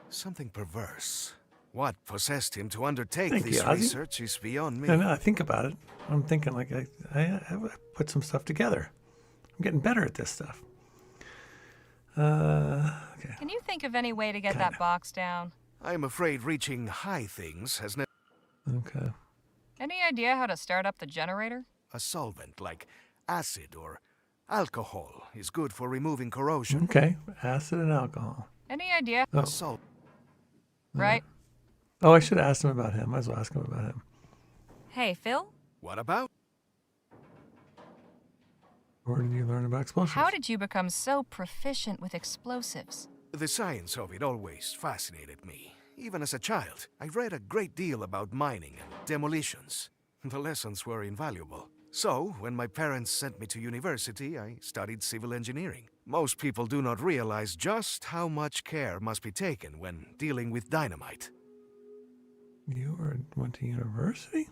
something perverse. What possessed him to undertake this research is beyond me. And I think about it. I'm thinking like I put some stuff together. I'm getting better at this stuff. Okay. Can you think of any way to get that box down? I'm afraid reaching high things has never... Okay. Any idea how to start up the generator? A solvent like acid or alcohol is good for removing corrosion. Okay, acid and alcohol. Any idea? Oh. A solvent. Right? Oh, I should have asked him about him. Might as well ask him about him. Hey, Phil? What about? Where did you learn about explosives? How did you become so proficient with explosives? The science of it always fascinated me. Even as a child, I read a great deal about mining and demolitions. The lessons were invaluable. So, when my parents sent me to university, I studied civil engineering. Most people do not realize just how much care must be taken when dealing with dynamite. You went to university?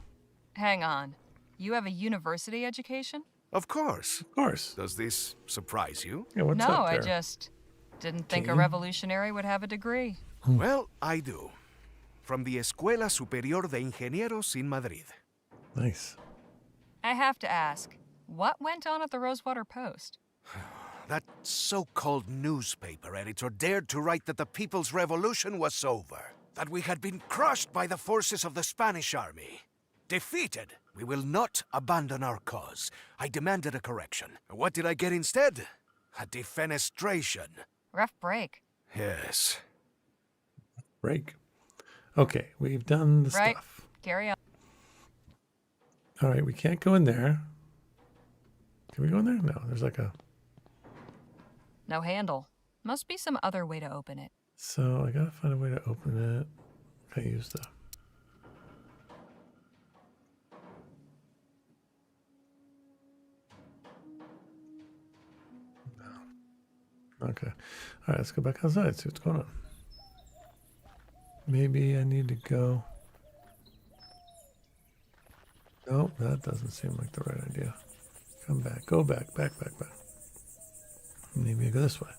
Hang on. You have a university education? Of course. Of course. Does this surprise you? Yeah, what's no, up there? I just didn't think a revolutionary would have a degree. Well, I do. From the Escuela Superior de Ingenieros in Madrid. Nice. I have to ask, what went on at the Rosewater Post? That so-called newspaper editor dared to write that the People's Revolution was over, that we had been crushed by the forces of the Spanish army. Defeated, we will not abandon our cause. I demanded a correction. What did I get instead? A defenestration. Rough break. Yes. Break. Okay, we've done the stuff. Carry on. All right, we can't go in there. Can we go in there? No, there's like a... No handle. Must be some other way to open it. So I gotta find a way to open it. I use the... No. Okay. All right, let's go back outside, see what's going on. Maybe I need to go... No, that doesn't seem like the right idea. Come back, go back, back. Maybe I go this way.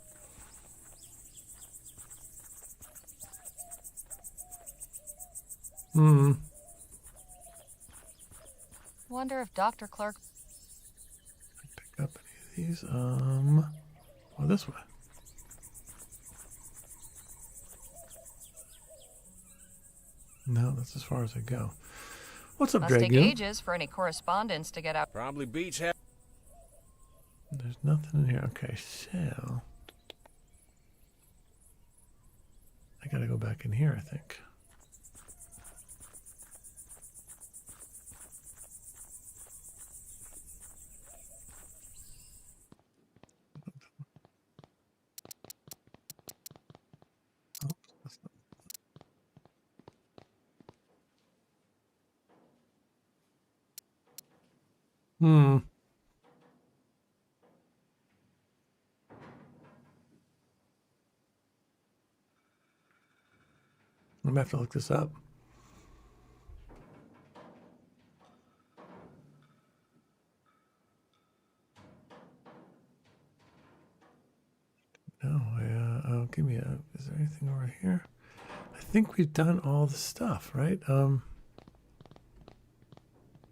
Wonder if Dr. Clark... Pick up any of these. Well, this way. No, that's as far as I go. What's up, Must take Dragoon? ages for any correspondence to get out. Probably beats ha- There's nothing in here. Okay, so I gotta go back in here, I think. Oh, that's not- Hmm. I'm gonna have to look this up. No, oh, give me a. Is there anything over here? I think we've done all the stuff, right? All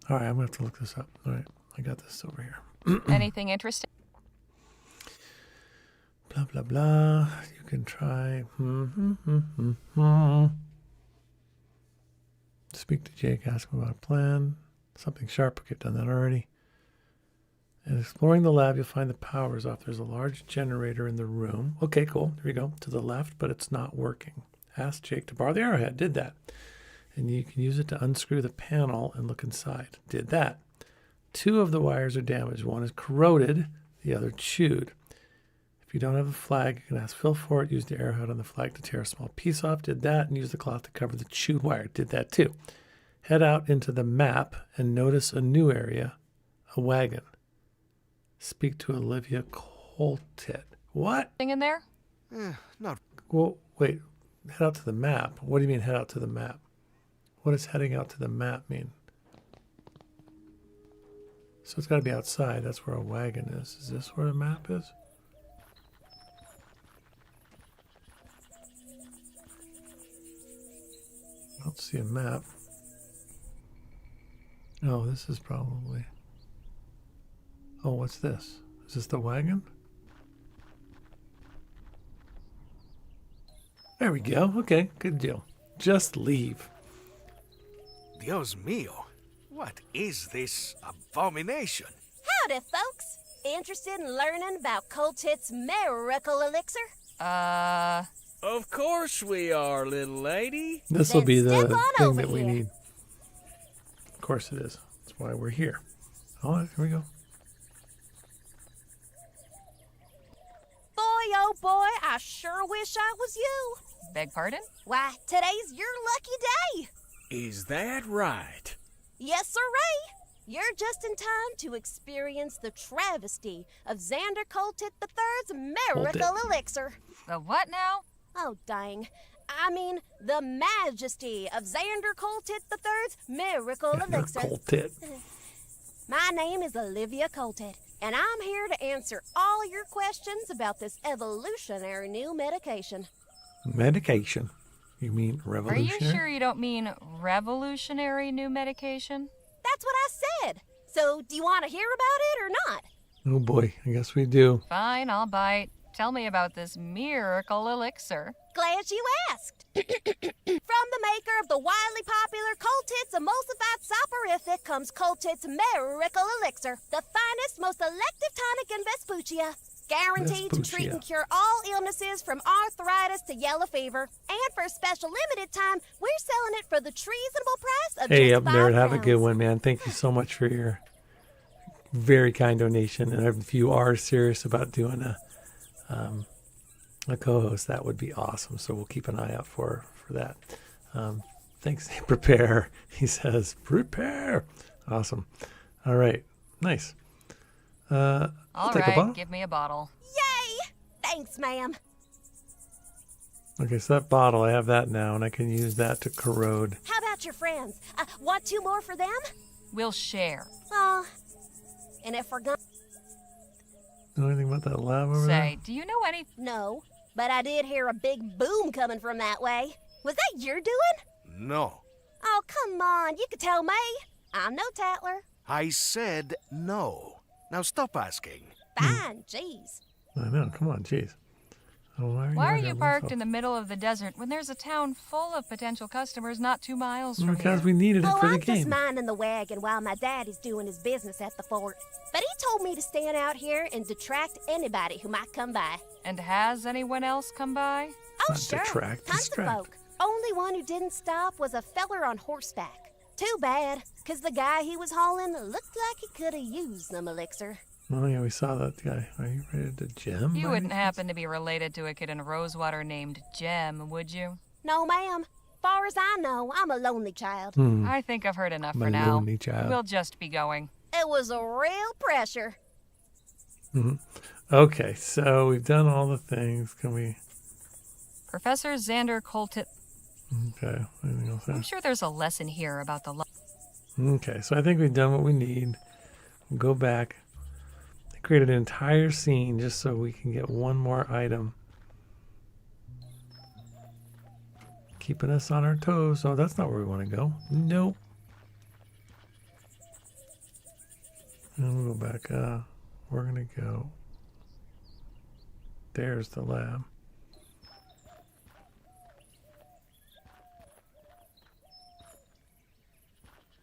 right, I'm gonna have to look this up. All right, I got this over here. Anything interesting? Blah blah blah. You can try. Speak to Jake. Ask him about a plan. Something sharp. Okay, I've done that already. And exploring the lab, you'll find the power's off. There's a large generator in the room. Okay, cool. Here we go. To the left, but it's not working. Ask Jake to borrow the arrowhead. Did that. And you can use it to unscrew the panel and look inside. Did that. 2 of the wires are damaged. One is corroded, the other chewed. If you don't have a flag, you can ask Phil for it. Use the arrowhead on the flag to tear a small piece off. Did that. And use the cloth to cover the chewed wire. Did that too. Head out into the map and notice a new area, a wagon. Speak to Olivia Coltet. What? Thing in there? Not. Well, wait. Head out to the map. What do you mean head out to the map? What does heading out to the map mean? So it's got to be outside. That's where a wagon is. Is this where the map is? I don't see a map. Oh, this is probably... Oh, what's this? Is this the wagon? There we go. Okay, good deal. Just leave. Dios mío. What is this abomination? Howdy, folks. Interested in learning about Coltet's miracle elixir? Of course we are, little lady. This will Then be the step on thing over that we here. need. Of course it is. That's why we're here. Oh, here we go. Boy, oh boy, I sure wish I was you. Beg pardon? Why, today's your lucky day. Is that right? Yes, sirree. You're just in time to experience the travesty of Xander Coltet III's miracle elixir. The what now? Oh, dang. I mean, the majesty of Xander Coltet III's miracle elixir. Coltet. My name is Olivia Coltet, and I'm here to answer all your questions about this evolutionary new medication. Medication. You mean Are revolutionary? you sure you don't mean revolutionary new medication? That's what I said. So, do you want to hear about it or not? Oh boy, I guess we do. Fine, I'll bite. Tell me about this miracle elixir. Glad you asked. From the maker of the wildly popular Coltet's emulsified soporific comes Coltet's miracle elixir, the finest, most elective tonic in Vespuccia. Guaranteed to treat and cure all illnesses from arthritis to yellow fever. And for a special limited time, we're selling it for the treasonable price of Hey, just up there, have a £5. good one, man. Thank you so much for your very kind donation. And if you are serious about doing a co-host, that would be awesome. So we'll keep an eye out for that. Thanks. Prepare. He says, prepare. Awesome. All right. Nice. I'll take a bottle. Give me a bottle. Yay! Thanks, ma'am. Okay, so that bottle, I have that now, and I can use that to corrode. How about your friends? Want 2 more for them? We'll share. Oh, and if we're gonna... Know anything about that lab over there? Say, do you know any... No, but I did hear a big boom coming from that way. Was that your doing? No. Oh, come on, you could tell me. I'm no tattler. I said no. Now stop asking. Fine, jeez. I know. Come on, jeez. Oh, Why are you parked in the middle of the desert when there's a town full of potential customers not 2 miles from Because here? we needed it for the I'm just game. minding the wagon while my daddy's doing his business at the fort. But he told me to stand out here and detract anybody who might come by. And has anyone else come by? Oh, Not sure. detract, Tons distract. of folk. Only one who didn't stop was a feller on horseback. Too bad, 'cause the guy he was hauling looked like he could have used some elixir. Oh, yeah, we saw that guy. Are you ready to gem? You by wouldn't any happen to be related to a kid in Rosewater named Jem, would you? No, ma'am. Far as I know, I'm a lonely child. chance? I think I've heard enough My for now. lonely child. We'll just be going. It was a real pressure. Okay, so we've done all the things. Can we... Professor Xander Coltit. Okay, anything else there? I'm sure there's a lesson here about the Okay, so I think we've done what we need. We'll go back. I created an entire scene just so we can get one more item. Keeping us on our toes. Oh, that's not where we want to go. Nope. And we'll go back. We're going to go. There's the lab.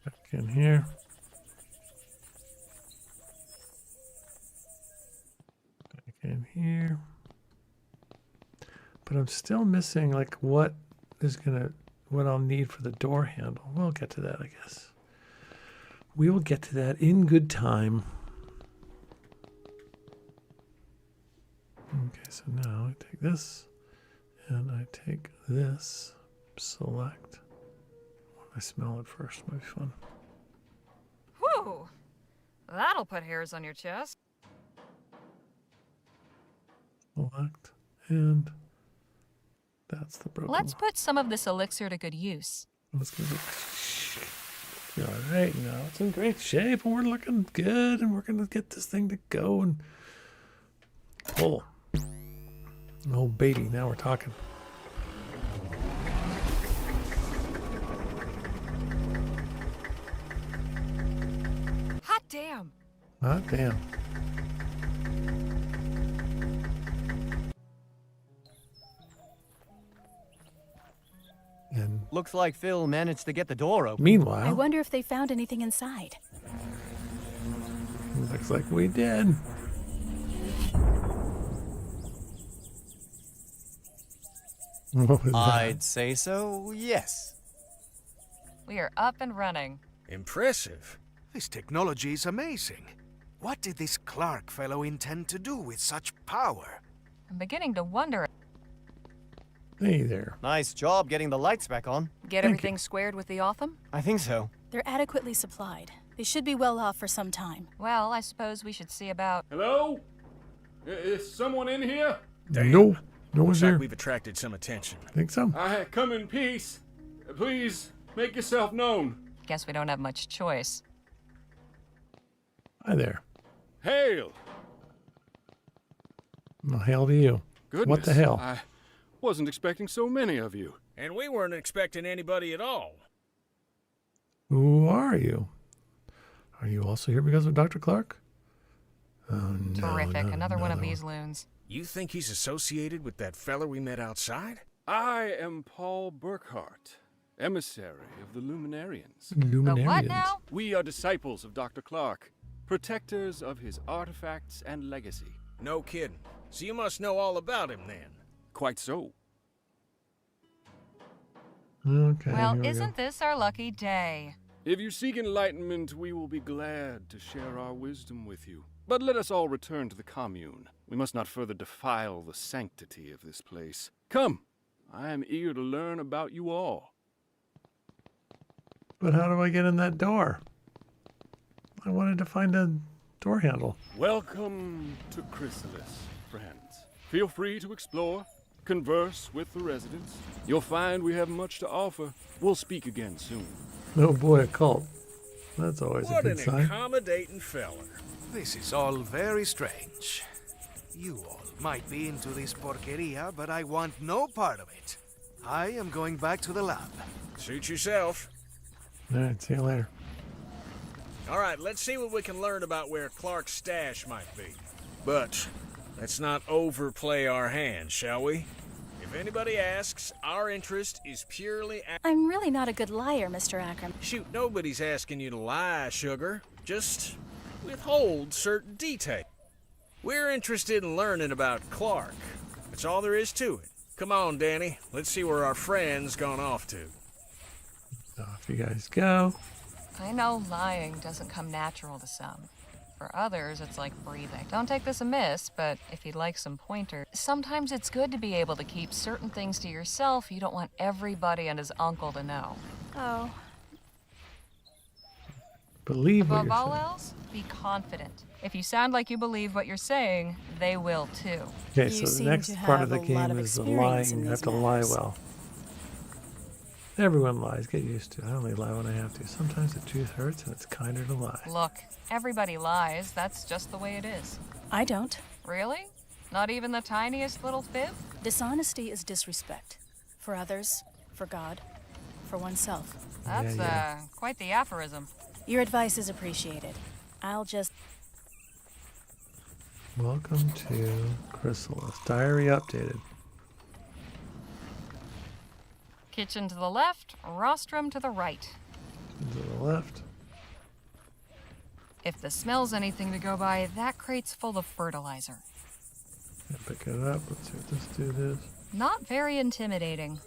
Back in here. Back in here. But I'm still missing like what I'll need for the door handle. We'll get to that, I guess. We will get to that in good time. Okay, so now I take this and I take this. Select. I smell it first. Might be fun. Whew! That'll put hairs on your chest. Select. And that's the broken Let's one. put some of this elixir to good use. Let's give it. All right, now it's in great shape, and we're looking good, and we're gonna get this thing to go and pull. Oh, baby, now we're talking. Hot damn! Hot damn. And Looks like Phil managed to get the door open. I meanwhile, wonder if they found anything inside. looks like we did. What was that? I'd say so, yes. We are up and running. Impressive. This technology is amazing. What did this Clark fellow intend to do with such power? I'm beginning to wonder. Hey there. Nice job getting the lights back on. Get Thank everything squared with the Otham? I think so. They're adequately supplied. They should be well off for some time. Well, I suppose we should see about. Hello? Is someone in here? No, no one's Looks like here. we've attracted some attention. Think so? I come in peace. Please, make yourself known. Guess we don't have much choice. Hi there. Hail! Well, hail to you. Goodness, What the hell? I wasn't expecting so many of you. And we weren't expecting anybody at all. Who are you? Are you also here because of Dr. Clark? Oh, no. Terrific. not Another one of another these loons. You think he's associated with that feller we met outside? I am Paul Burkhart, emissary of the Luminarians. Luminarians. The what now? We are disciples of Dr. Clark, protectors of his artifacts and legacy. No kidding. So you must know all about him then. Quite so. Okay. Well, here we isn't go. this our lucky day? If you seek enlightenment, we will be glad to share our wisdom with you. But let us all return to the commune. We must not further defile the sanctity of this place. Come, I am eager to learn about you all. But how do I get in that door? I wanted to find a door handle. Welcome to Chrysalis, friends. Feel free to explore, converse with the residents. You'll find we have much to offer. We'll speak again soon. Oh boy, a cult. That's always What a an good sign. accommodating feller. This is all very strange. You all might be into this porqueria, but I want no part of it. I am going back to the lab. Suit yourself. All right, see you later. All right, let's see what we can learn about where Clark's stash might be. But Let's not overplay our hand, shall we? If anybody asks, our interest is purely... I'm really not a good liar, Mr. Ackerman. Shoot, nobody's asking you to lie, sugar. Just withhold certain details. We're interested in learning about Clark. That's all there is to it. Come on, Danny. Let's see where our friend's gone off to. Off you guys go. I know lying doesn't come natural to some. For others, it's like breathing. Don't take this amiss, but if you'd like some pointers, sometimes it's good to be able to keep certain things to yourself you don't want everybody and his uncle to know. Oh. Believe what Above you're all saying. else, be confident. If you sound like you believe what you're saying, they will too. Okay, You so the seem next to part of have the a lot game of is the experience lying. in You have these to lie matters. well. Everyone lies. Get used to it. I only lie when I have to. Sometimes the truth hurts and it's kinder to lie. Look, everybody lies. That's just the way it is. I don't. Really? Not even the tiniest little fib? Dishonesty is disrespect. For others, for God, for oneself. That's, quite the aphorism. Your advice is appreciated. I'll just... Welcome to Chrysalis. Diary updated. Kitchen to the left, rostrum to the right. To the left. If the smell's anything to go by, that crate's full of fertilizer. Yeah, pick it up. Let's see what this dude is. Not very intimidating.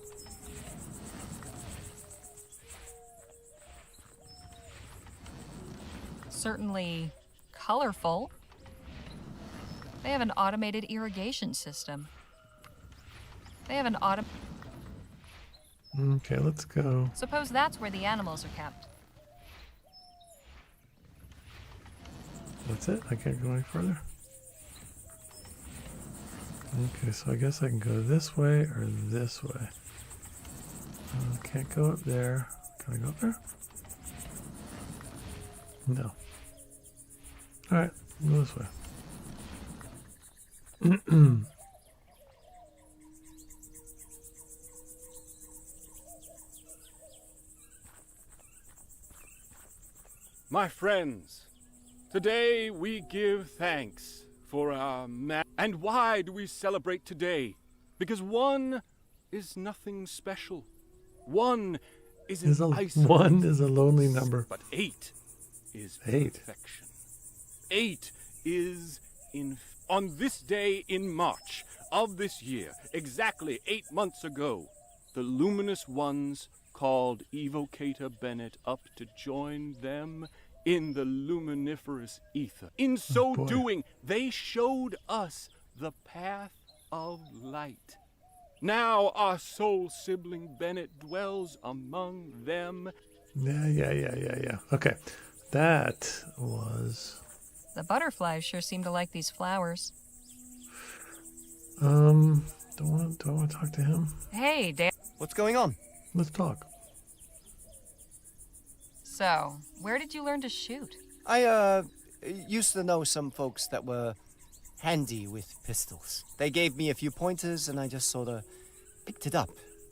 Certainly colorful. They have an automated irrigation system. They have an Okay, let's go. Suppose that's where the animals are kept. That's it? I can't go any further? Okay, so I guess I can go this way or this way. Can't go up there. Can I go up there? No. Alright, go this way. My friends, today we give thanks for our And why do we celebrate today? Because one is nothing special. One is an isolated. One is a lonely number. But 8 is 8. perfection. 8 is on this day in March of this year, exactly 8 months ago, the luminous ones called Evocator Bennett up to join them in the luminiferous ether. In so doing, they showed us the path of light. Now our soul sibling Bennett dwells among them. Yeah. Okay. That was... The butterflies sure seem to like these flowers. Do I want to talk to him? Hey, Dan. What's going on? Let's talk. So, where did you learn to shoot? I, used to know some folks that were handy with pistols. They gave me a few pointers and I just sort of picked it up.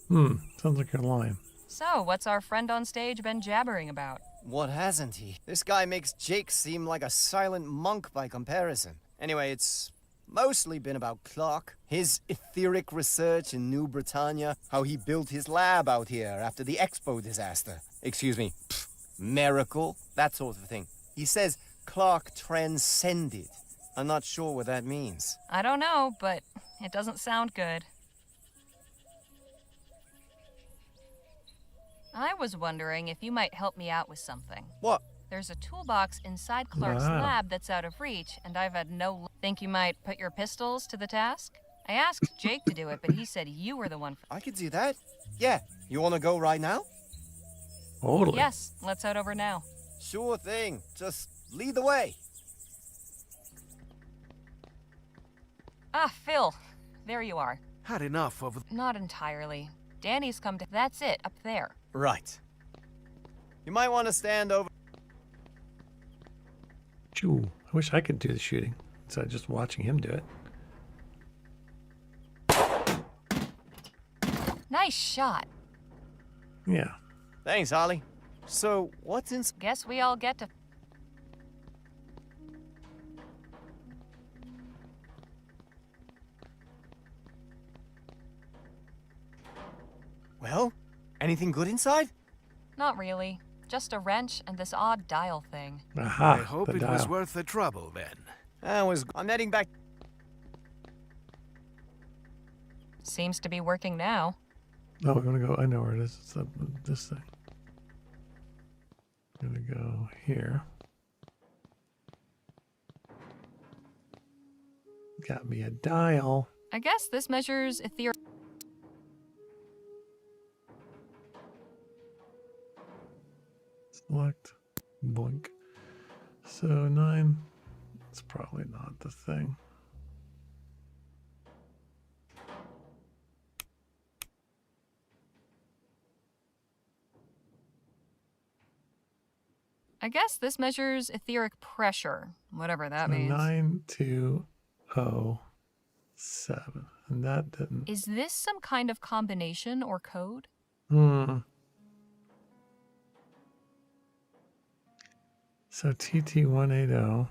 Sounds like you're lying. So, what's our friend on stage been jabbering about? What hasn't he? This guy makes Jake seem like a silent monk by comparison. Anyway, it's mostly been about Clark, his etheric research in New Britannia, how he built his lab out here after the Expo disaster. Excuse me, miracle, that sort of thing. He says Clark transcended. I'm not sure what that means. I don't know, but it doesn't sound good. I was wondering if you might help me out with something. What? There's a toolbox inside Clark's lab that's out of reach, and I've had no... Think you might put your pistols to the task? I asked Jake to do it, but he said you were the one for... I could do that. Yeah. You want to go right now? Totally. Yes, let's head over now. Sure thing. Just lead the way. Ah, Phil. There you are. Had enough of... Not entirely. Danny's come to... That's it, up there. Right. You might want to stand over... Choo. I wish I could do the shooting instead of just watching him do it. Nice shot. Yeah. Thanks, Ollie. So, what's in... Guess we all get to... Anything good inside? Not really. Just a wrench and this odd dial thing. Aha, I hope the it dial. was worth the trouble then. I'm heading back. Seems to be working now. Oh, we're gonna go. I know where it is. It's up this thing. I'm gonna go here. Got me a dial. I guess this measures ethereal. Select. Blink. So 9. It's probably not the thing. I guess this measures etheric pressure, whatever that So means. 9207. And that didn't. Is this some kind of combination or code? So TT180.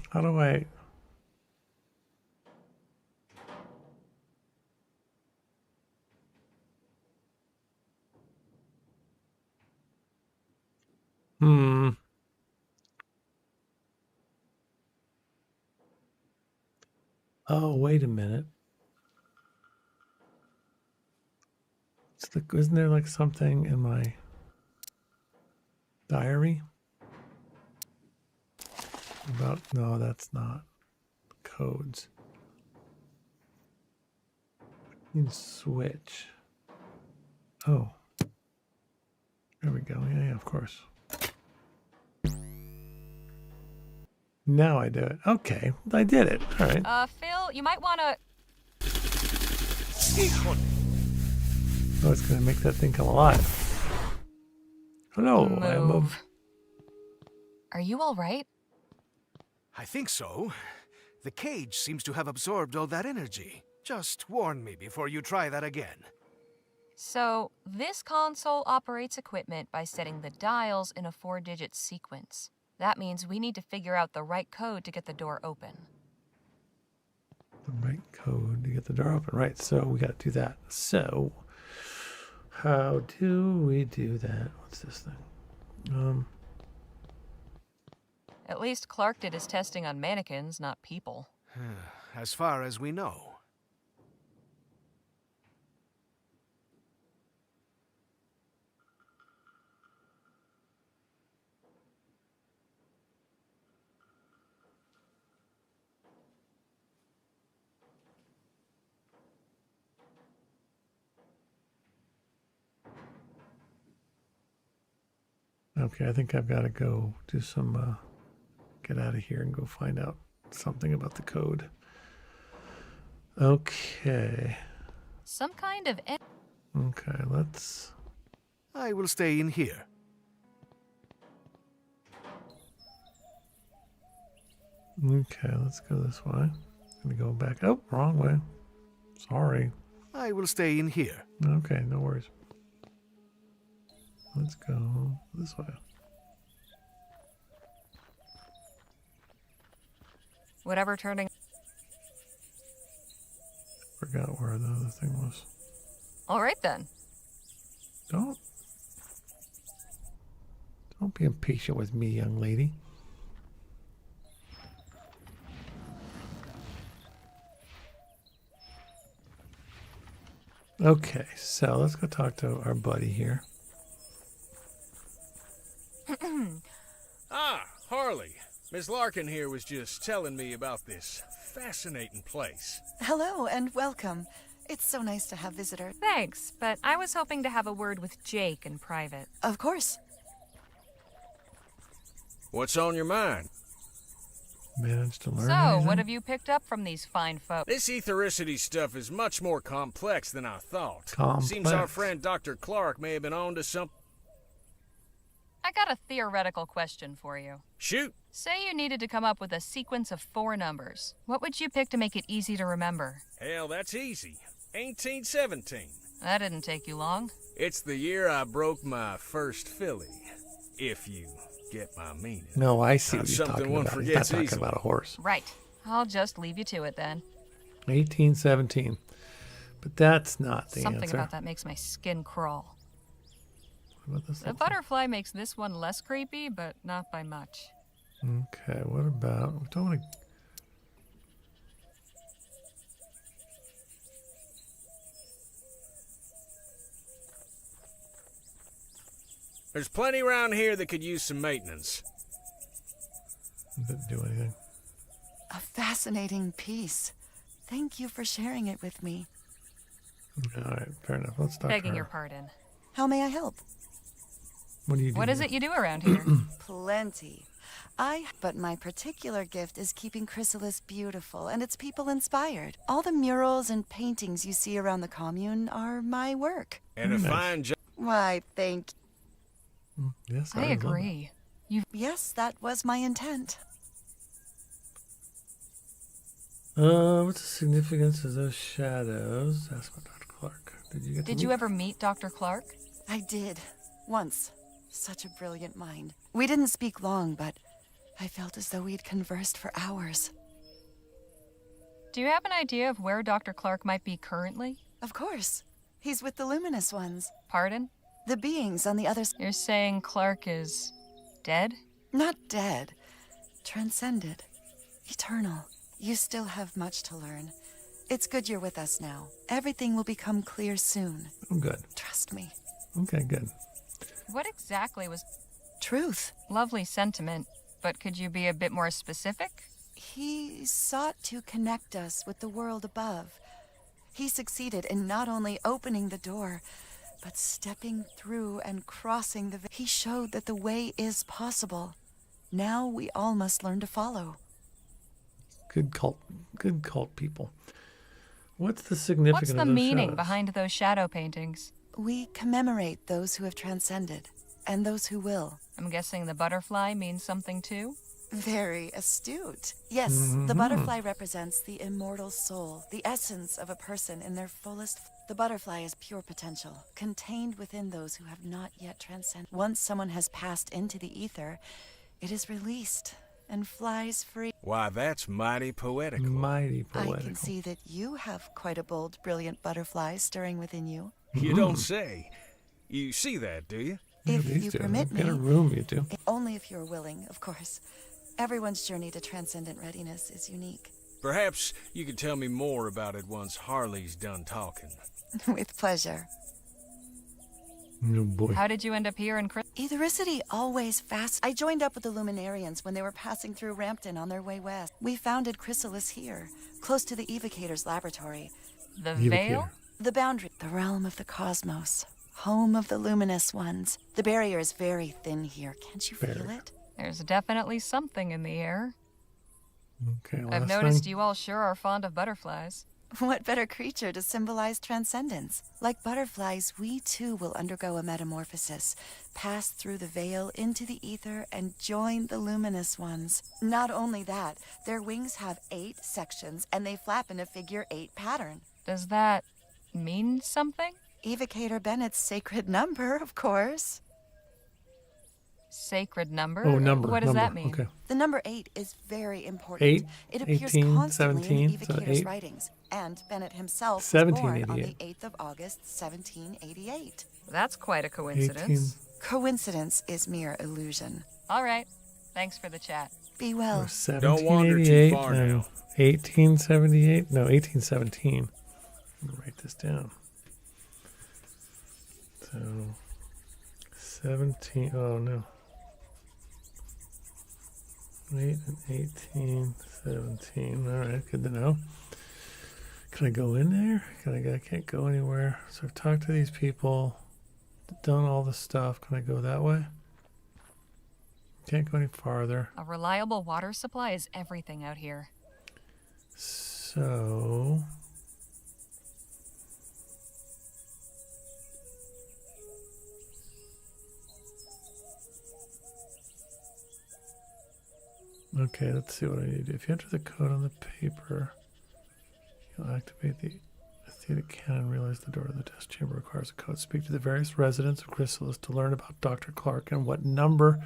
How do I? Oh, wait a minute. Isn't there like something in my diary about? No, that's not codes. You can switch. Oh, there we go. Yeah, of course. Now I do it. Okay, I did it. All right. Phil, you might want to... Oh, it's gonna make that thing come alive. Hello, I am a... Move. Are you all right? I think so. The cage seems to have absorbed all that energy. Just warn me before you try that again. So, this console operates equipment by setting the dials in a 4-digit sequence. That means we need to figure out the right code to get the door open. The right code to get the door open. Right, so we got to do that. So, how do we do that? What's this thing? At least Clark did his testing on mannequins, not people. As far as we know. Okay, I think I've got to go do some, get out of here and go find out something about the code. Okay. Some kind of... Okay, let's... I will stay in here. Okay, let's go this way. Gonna go back. Oh, wrong way. Sorry. I will stay in here. Okay, no worries. Let's go this way. Whatever turning... Forgot where the other thing was. All right, then. Don't be impatient with me, young lady. Okay, so let's go talk to our buddy here. Ah, Harley. Miss Larkin here was just telling me about this fascinating place. Hello and welcome. It's so nice to have visitors. Thanks, but I was hoping to have a word with Jake in private. Of course. What's on your mind? Managed to learn So, anything? what have you picked up from these fine folks? This ethericity stuff is much more complex than I thought. Complex. Seems our friend Dr. Clark may have been on to something. I got a theoretical question for you. Shoot. Say you needed to come up with a sequence of 4 numbers. What would you pick to make it easy to remember? Hell, that's easy. 1817. That didn't take you long. It's the year I broke my first filly, if you get my meaning. No, I see Not what he's something talking one about. He's not forgets talking easily. about a horse. Right. I'll just leave you to it then. 1817. But that's not the Something answer. about that makes my skin crawl. What about this The little butterfly makes this one less creepy, but not by much. thing? Okay, what about... We don't want to... There's plenty around here that could use some maintenance. Didn't do anything. A fascinating piece. Thank you for sharing it with me. All right, fair enough. Let's talk to Begging her. your pardon. How may I help? What do you do? What is here? it you do around here? Plenty. But my particular gift is keeping Chrysalis beautiful and its people inspired. All the murals and paintings you see around the commune are my work. And a Nice. fine job. Why, thank Yes, I love that. agree. Yes, that was my intent. What's the significance of those shadows? Ask about Dr. Clark. Did you get to Did you ever meet Dr. Clark? I did. Once. Such a brilliant mind. We didn't speak long, but I felt as though we'd conversed for hours. Do you have an idea of where Dr. Clark might be currently? Of course. He's with the luminous ones. Pardon? The beings on the other side. You're saying Clark is dead? Not dead. Transcended. Eternal. You still have much to learn. It's good you're with us now. Everything will become clear soon. Oh, good. Trust me. Okay, good. What exactly was... Truth. Lovely sentiment, but could you be a bit more specific? He sought to connect us with the world above. He succeeded in not only opening the door, but stepping through and crossing the... He showed that the way is possible. Now we all must learn to follow. Good cult people. What's the significance What's the of those meaning shadows? behind those shadow paintings? We commemorate those who have transcended, and those who will. I'm guessing the butterfly means something too? Very astute. Yes, the butterfly represents the immortal soul, the essence of a person in their fullest... The butterfly is pure potential, contained within those who have not yet transcended. Once someone has passed into the ether, it is released and flies free. Why, that's mighty poetical. Mighty I poetical. can see that you have quite a bold, brilliant butterfly stirring within you. You don't say. You see that, do you? If These you two. permit me. In a room, you do. Only if you're willing, of course. Everyone's journey to transcendent readiness is unique. Perhaps you could tell me more about it once Harley's done talking. With pleasure. Oh, boy. How did you end up here in Ethericity always fast. I joined up with the Luminarians when they were passing through Rampton on their way west. We founded Chrysalis here, close to the Evocator's laboratory. The Evocator. Veil? The boundary, the realm of the cosmos, home of the luminous ones. The barrier is very thin here. Can't you feel Barrier. it? There's definitely something in the air. Okay, I've last noticed thing. you all sure are fond of butterflies. What better creature to symbolize transcendence? Like butterflies, we too will undergo a metamorphosis, pass through the veil into the ether, and join the luminous ones. Not only that, their wings have 8 sections, and they flap in a figure 8 pattern. Does that mean something? Evocator Bennett's sacred number, of course. Sacred number? Oh, number. What does number. that mean? Okay. The number 8 is very important. 8, It appears 18, constantly 17, in so Evocator's 8. writings, and Bennett himself was born on the 1788. 8th of August, 1788. That's quite a 18. coincidence. Coincidence is mere illusion. All right. Thanks for the chat. Be Or well. Don't wander too 1788 far and now. 1878. No, 1817. I'm gonna write this down. So 17. Oh no. 8 and 18, 17. All right, good to know. Can I go in there? I can't go anywhere. So I've talked to these people, done all the stuff. Can I go that way? Can't go any farther. A reliable water supply is everything out here. So okay, let's see what I need to do. If you enter the code on the paper, you'll activate the Stated canon realized the door to the test chamber requires a code. Speak to the various residents of Chrysalis to learn about Dr. Clark and what number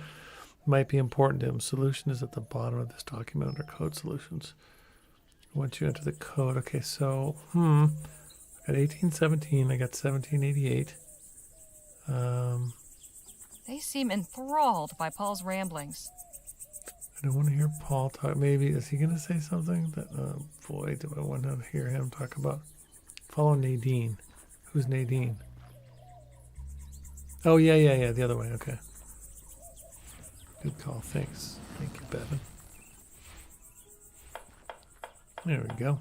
might be important to him. Solution is at the bottom of this document under code solutions. Once you enter the code, okay, so, I got 1817, I got 1788. They seem enthralled by Paul's ramblings. I don't want to hear Paul talk. Maybe, is he going to say something that, boy, do I want to hear him talk about? Follow Nadine. Who's Nadine? Oh, yeah, the other way, okay. Good call, thanks. Thank you, Bevan. There we go.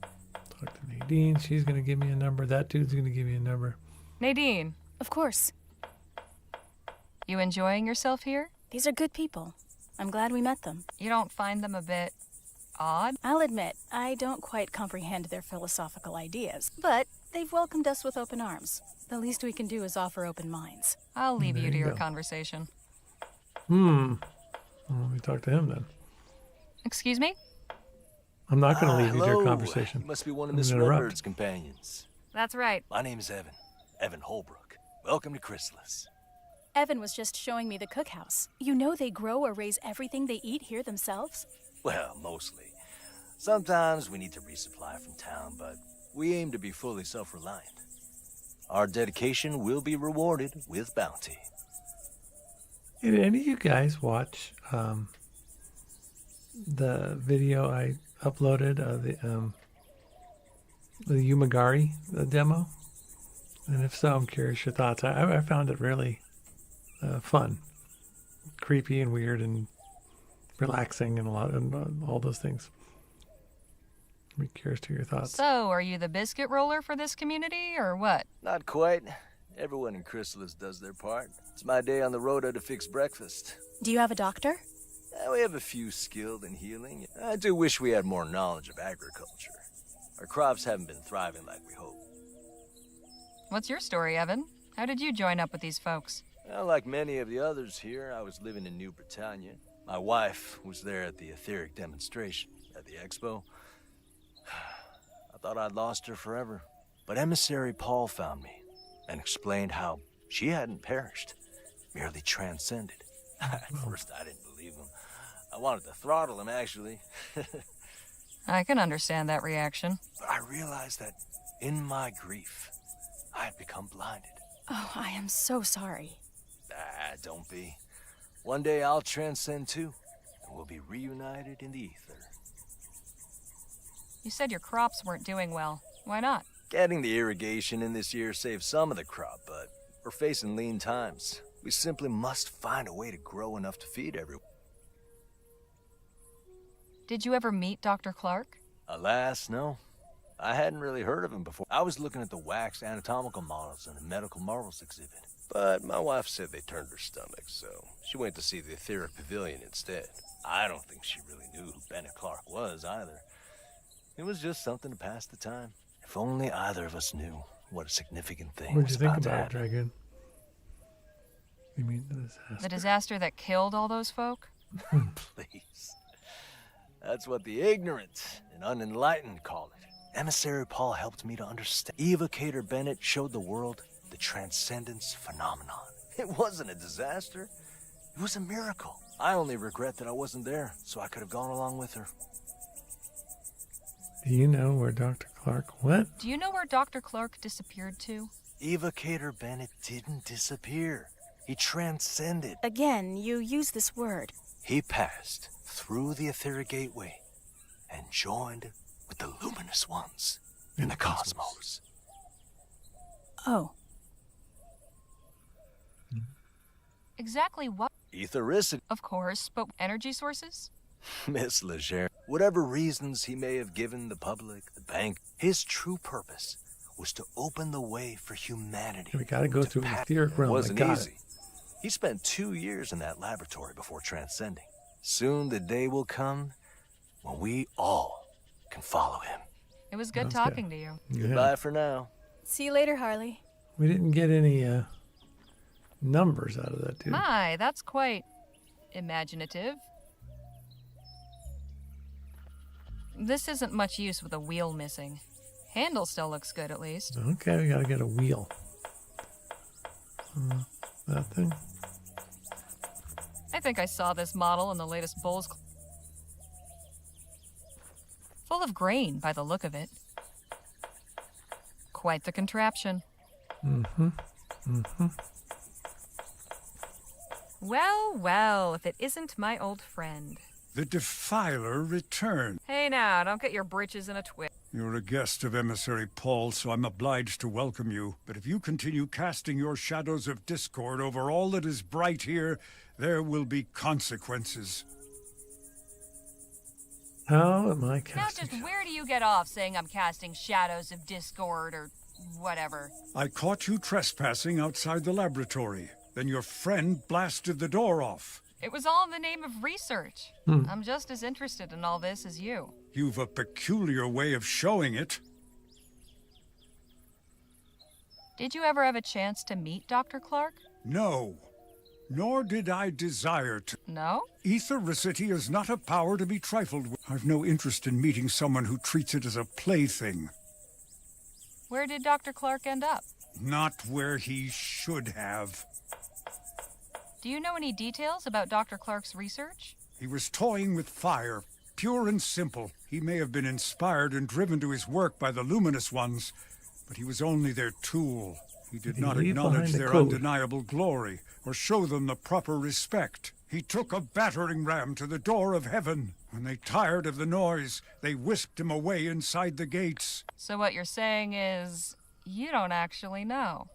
Talk to Nadine. She's going to give me a number. That dude's going to give me a number. Nadine. Of course. You enjoying yourself here? These are good people. I'm glad we met them. You don't find them a bit odd? I'll admit, I don't quite comprehend their philosophical ideas, but they've welcomed us with open arms. The least we can do is offer open minds. I'll leave you to your go. conversation. Well, let me talk to him then. Excuse me? I'm not going to leave you to your hello. conversation. You must be one of I'm Miss gonna interrupt. Redbird's companions. That's right. My name's Evan. Evan Holbrook. Welcome to Chrysalis. Evan was just showing me the cookhouse. You know they grow or raise everything they eat here themselves? Well, mostly. Sometimes we need to resupply from town, but we aim to be fully self-reliant. Our dedication will be rewarded with bounty. Did any of you guys watch the video I uploaded of the Yumagari demo? And if so, I'm curious your thoughts. I found it really fun, creepy and weird and relaxing and all those things. I'm curious to your thoughts. So, are you the biscuit roller for this community, or what? Not quite. Everyone in Chrysalis does their part. It's my day on the rota to fix breakfast. Do you have a doctor? We have a few skilled in healing. I do wish we had more knowledge of agriculture. Our crops haven't been thriving like we hoped. What's your story, Evan? How did you join up with these folks? Well, like many of the others here, I was living in New Britannia. My wife was there at the etheric demonstration at the expo. I thought I'd lost her forever. But emissary Paul found me and explained how she hadn't perished, merely transcended. At first, I didn't believe him. I wanted to throttle him, actually. I can understand that reaction. But I realized that in my grief, I had become blinded. Oh, I am so sorry. Don't be. One day I'll transcend too, and we'll be reunited in the ether. You said your crops weren't doing well. Why not? Getting the irrigation in this year saved some of the crop, but we're facing lean times. We simply must find a way to grow enough to feed everyone. Did you ever meet Dr. Clark? Alas, no. I hadn't really heard of him before. I was looking at the wax anatomical models in the medical marvels exhibit. But my wife said they turned her stomach, so she went to see the etheric pavilion instead. I don't think she really knew who Bennett Clark was either. It was just something to pass the time. If only either of us knew what a significant thing What was did you think about to about it, happen. Dragon? You mean the disaster? The disaster that killed all those folk? Please. That's what the ignorant and unenlightened call it. Emissary Paul helped me to understand. Evocator Bennett showed the world the transcendence phenomenon. It wasn't a disaster. It was a miracle. I only regret that I wasn't there, so I could have gone along with her. Do you know where Dr. Clark went? Do you know where Dr. Clark disappeared to? Evocator Bennett didn't disappear. He transcended. Again, you use this word. He passed through the etheric gateway and joined with the luminous ones in the cosmos. Oh. Exactly what? Ethericity. Of course, but energy sources? Miss Leger, whatever reasons he may have given the public, the bank, his true purpose was to open the way for humanity. We gotta go through the etheric realm. It wasn't I got easy. it. He spent 2 years in that laboratory before transcending. Soon the day will come when we all can follow him. It was good talking to you. Goodbye for now. See you later, Harley. We didn't get any numbers out of that, dude. My, that's quite imaginative. This isn't much use with a wheel missing. Handle still looks good, at least. Okay, we gotta get a wheel. That thing. I think I saw this model in the latest Bulls. Full of grain, by the look of it. Quite the contraption. Well, well, if it isn't my old friend. The Defiler returned. Hey now, don't get your britches in a twist. You're a guest of Emissary Paul, so I'm obliged to welcome you. But if you continue casting your shadows of discord over all that is bright here, there will be consequences. How am I Now casting? just where do you get off saying I'm casting shadows of discord or whatever? I caught you trespassing outside the laboratory. Then your friend blasted the door off. It was all in the name of research. I'm just as interested in all this as you. You've a peculiar way of showing it. Did you ever have a chance to meet Dr. Clark? No. Nor did I desire to. No? Ethericity is not a power to be trifled with. I've no interest in meeting someone who treats it as a plaything. Where did Dr. Clark end up? Not where he should have. Do you know any details about Dr. Clark's research? He was toying with fire, pure and simple. He may have been inspired and driven to his work by the luminous ones, but he was only their tool. He did not acknowledge their undeniable glory, or show them the proper respect. He took a battering ram to the door of heaven. When they tired of the noise, they whisked him away inside the gates. So what you're saying is, you don't actually know.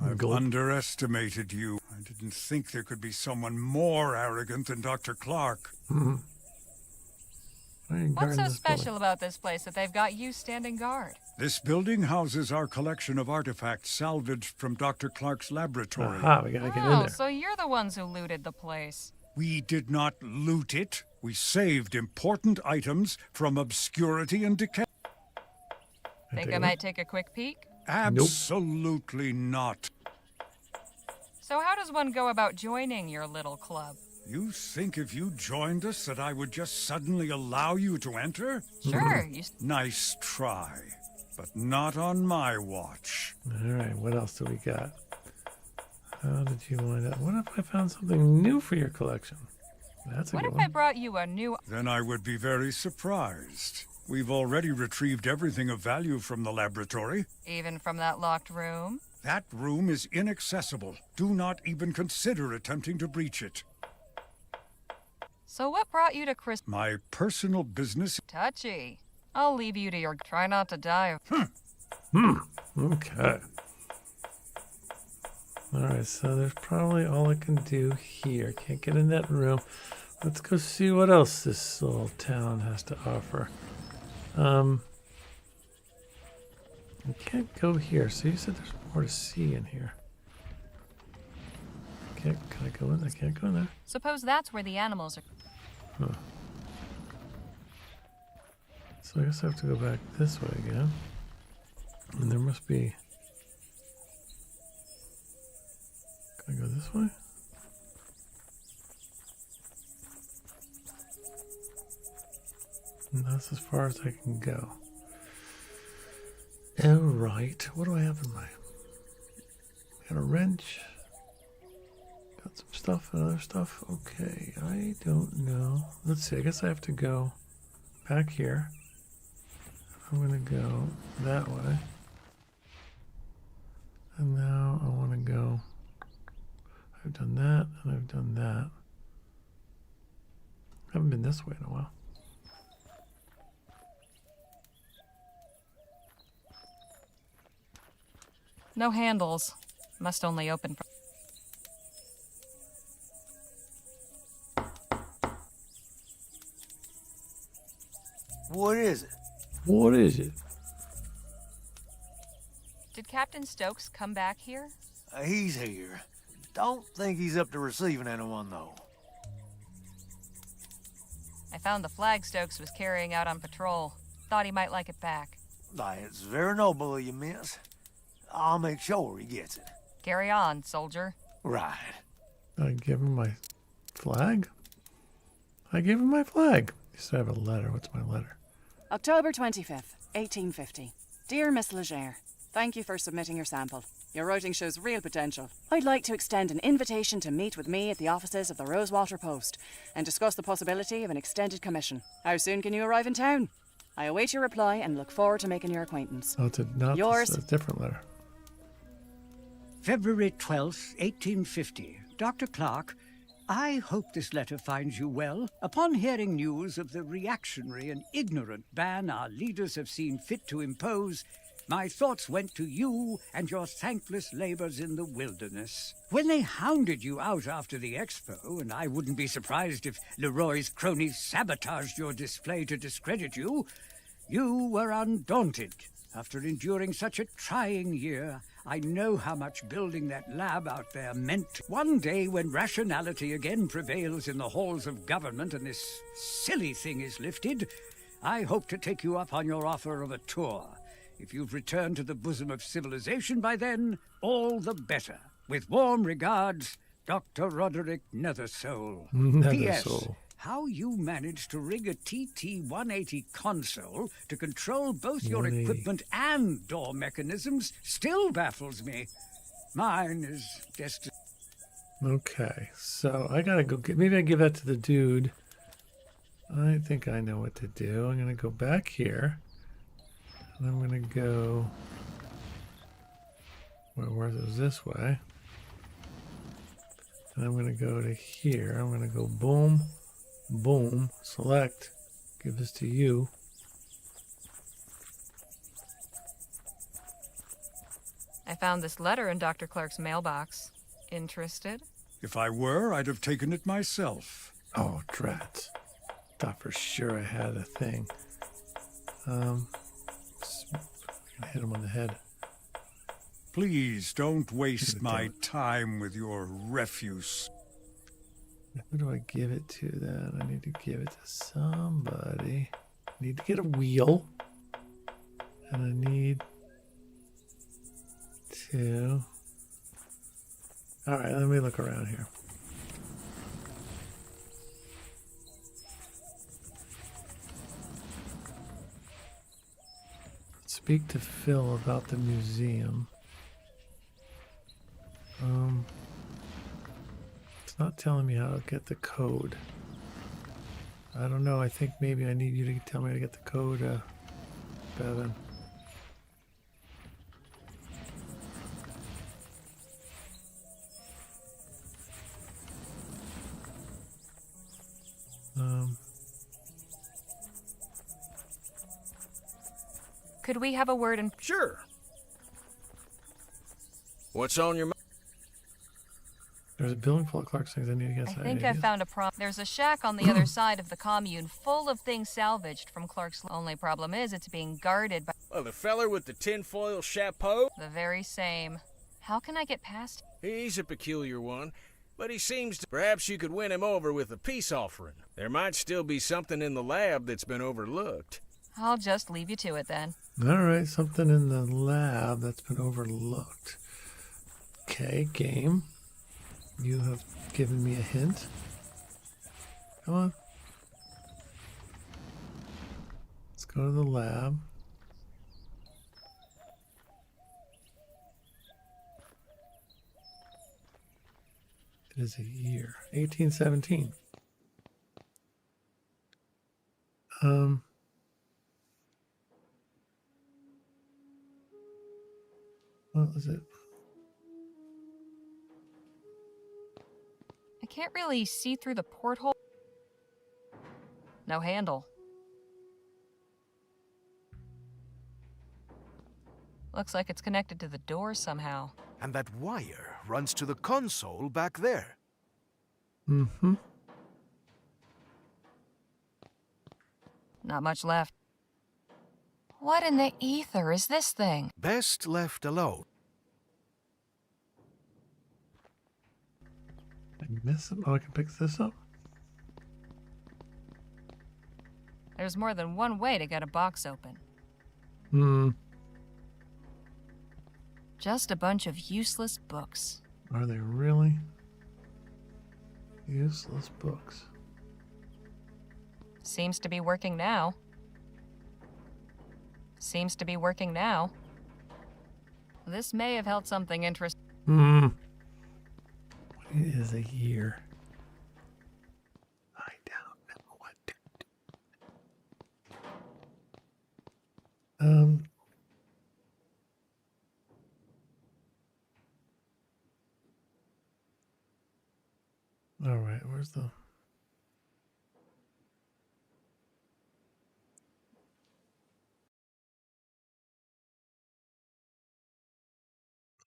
I've underestimated you. I didn't think there could be someone more arrogant than Dr. Clark. What's so special about this place that they've got you standing guard? This building houses our collection of artifacts salvaged from Dr. Clark's laboratory. Aha, we gotta get in there. So you're the ones who looted the place. We did not loot it. We saved important items from obscurity and decay. Think I might take a quick peek? Absolutely not. So how does one go about joining your little club? You think if you joined us that I would just suddenly allow you to enter? Sure. Nice try, but not on my watch. All right, what else do we got? How did you wind up? What if I found something new for your collection? That's a What good if one. I brought you a new... Then I would be very surprised. We've already retrieved everything of value from the laboratory. Even from that locked room? That room is inaccessible. Do not even consider attempting to breach it. So what brought you to Chris... My personal business... Touchy. I'll leave you to your... Try not to die. Okay. Alright, so there's probably all I can do here. Can't get in that room. Let's go see what else this little town has to offer. We can't go here, so you said there's more to see in here. Can I go in? I can't go in there. Suppose that's where the animals are... Huh. So I guess I have to go back this way again. And there must be... Can I go this way? And that's as far as I can go. Alright, what do I have in my... Got a wrench. Got some stuff and other stuff. Okay, I don't know. Let's see, I guess I have to go back here. I'm gonna go that way. And now I want to go... I've done that, and I've done that. I haven't been this way in a while. No handles. Must only open from... What is it? What is it? Did Captain Stokes come back here? He's here. Don't think he's up to receiving anyone, though. I found the flag Stokes was carrying out on patrol. Thought he might like it back. It's very noble of you, miss. I'll make sure he gets it. Carry on, soldier. Right. I give him my flag? I gave him my flag. You still have a letter. What's my letter? October 25th. 1850. Dear Miss Leger, thank you for submitting your sample. Your writing shows real potential. I'd like to extend an invitation to meet with me at the offices of the Rosewater Post and discuss the possibility of an extended commission. How soon can you arrive in town? I await your reply and look forward to making your acquaintance. Oh, it's not Yours. a different letter. February 12th, 1850. Dr. Clark, I hope this letter finds you well. Upon hearing news of the reactionary and ignorant ban our leaders have seen fit to impose, my thoughts went to you and your thankless labors in the wilderness. When they hounded you out after the expo, and I wouldn't be surprised if Leroy's cronies sabotaged your display to discredit you, you were undaunted. After enduring such a trying year, I know how much building that lab out there meant. One day when rationality again prevails in the halls of government and this silly thing is lifted, I hope to take you up on your offer of a tour. If you've returned to the bosom of civilization by then, all the better. With warm regards, Dr. Roderick Nethersole. P.S. How you managed to rig a TT-180 console to control both your equipment and door mechanisms still baffles me. Mine is destined. Okay, so I gotta go get. Maybe I give that to the dude. I think I know what to do. I'm gonna go back here. And I'm gonna go. Where it was this way. And I'm gonna go to here. I'm gonna go boom, boom, select, give this to you. I found this letter in Dr. Clark's mailbox. Interested? If I were, I'd have taken it myself. Oh, drat. Thought for sure I had a thing. I'm gonna hit him on the head. Please don't waste my time with your refuse. Who do I give it to then? I need to give it to somebody. I need to get a wheel. And I need to... Alright, let me look around here. Speak to Phil about the museum. It's not telling me how to get the code. I don't know. I think maybe I need you to tell me how to get the code, Bevan. Could we have a word in... Sure. What's on your mind? There's a building full of Clark's things I need to get. I think I found a There's a shack on the other side of the commune full of things salvaged from Clark's... Only problem is it's being guarded by... Oh, the feller with the tinfoil chapeau? The very same. How can I get past... He's a peculiar one, but he seems to... Perhaps you could win him over with a peace offering. There might still be something in the lab that's been overlooked. I'll just leave you to it then. Alright, something in the lab that's been overlooked. Okay, game. You have given me a hint. Come on. Let's go to the lab. It is a year. 1817. What was it? I can't really see through the porthole. No handle. Looks like it's connected to the door somehow. And that wire runs to the console back there. Mm-hmm. Not much left. What in the ether is this thing? Best left alone. I miss it. Oh, I can pick this up. There's more than one way to get a box open. Just a bunch of useless books. Are they really? Useless books. Seems to be working now. Seems to be working now. This may have held something interesting. What is a year? I don't know what to do. All right, where's the...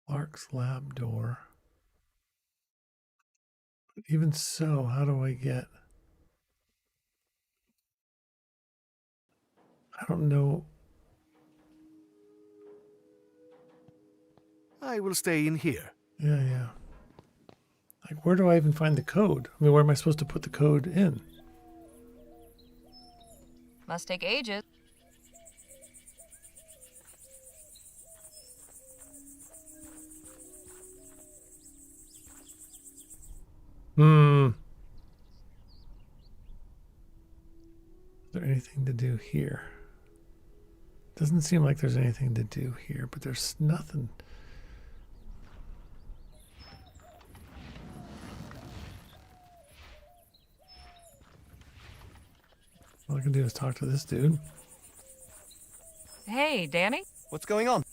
Clark's lab door. Even so, how do I get... I don't know. I will stay in here. Yeah. Like, where do I even find the code? I mean, where am I supposed to put the code in? Must take ages. Is there anything to do here? Doesn't seem like there's anything to do here, but there's nothing. All I can do is talk to this dude. Hey, Danny? What's going on?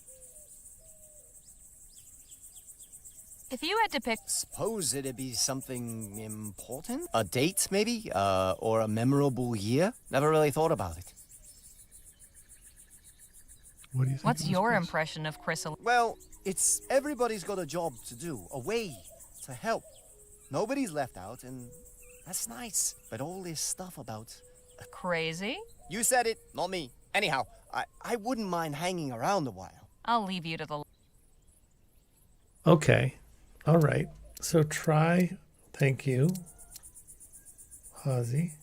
If you had to pick... Suppose it'd be something important? A date, maybe? Or a memorable year? Never really thought about it. What do you think? What's your impression of Chrysalis? Well, it's everybody's got a job to do, a way to help. Nobody's left out, and that's nice. But all this stuff about... Crazy? You said it, not me. Anyhow, I wouldn't mind hanging around a while. I'll leave you to the... Okay. All right. So try... Thank you, Ozzy.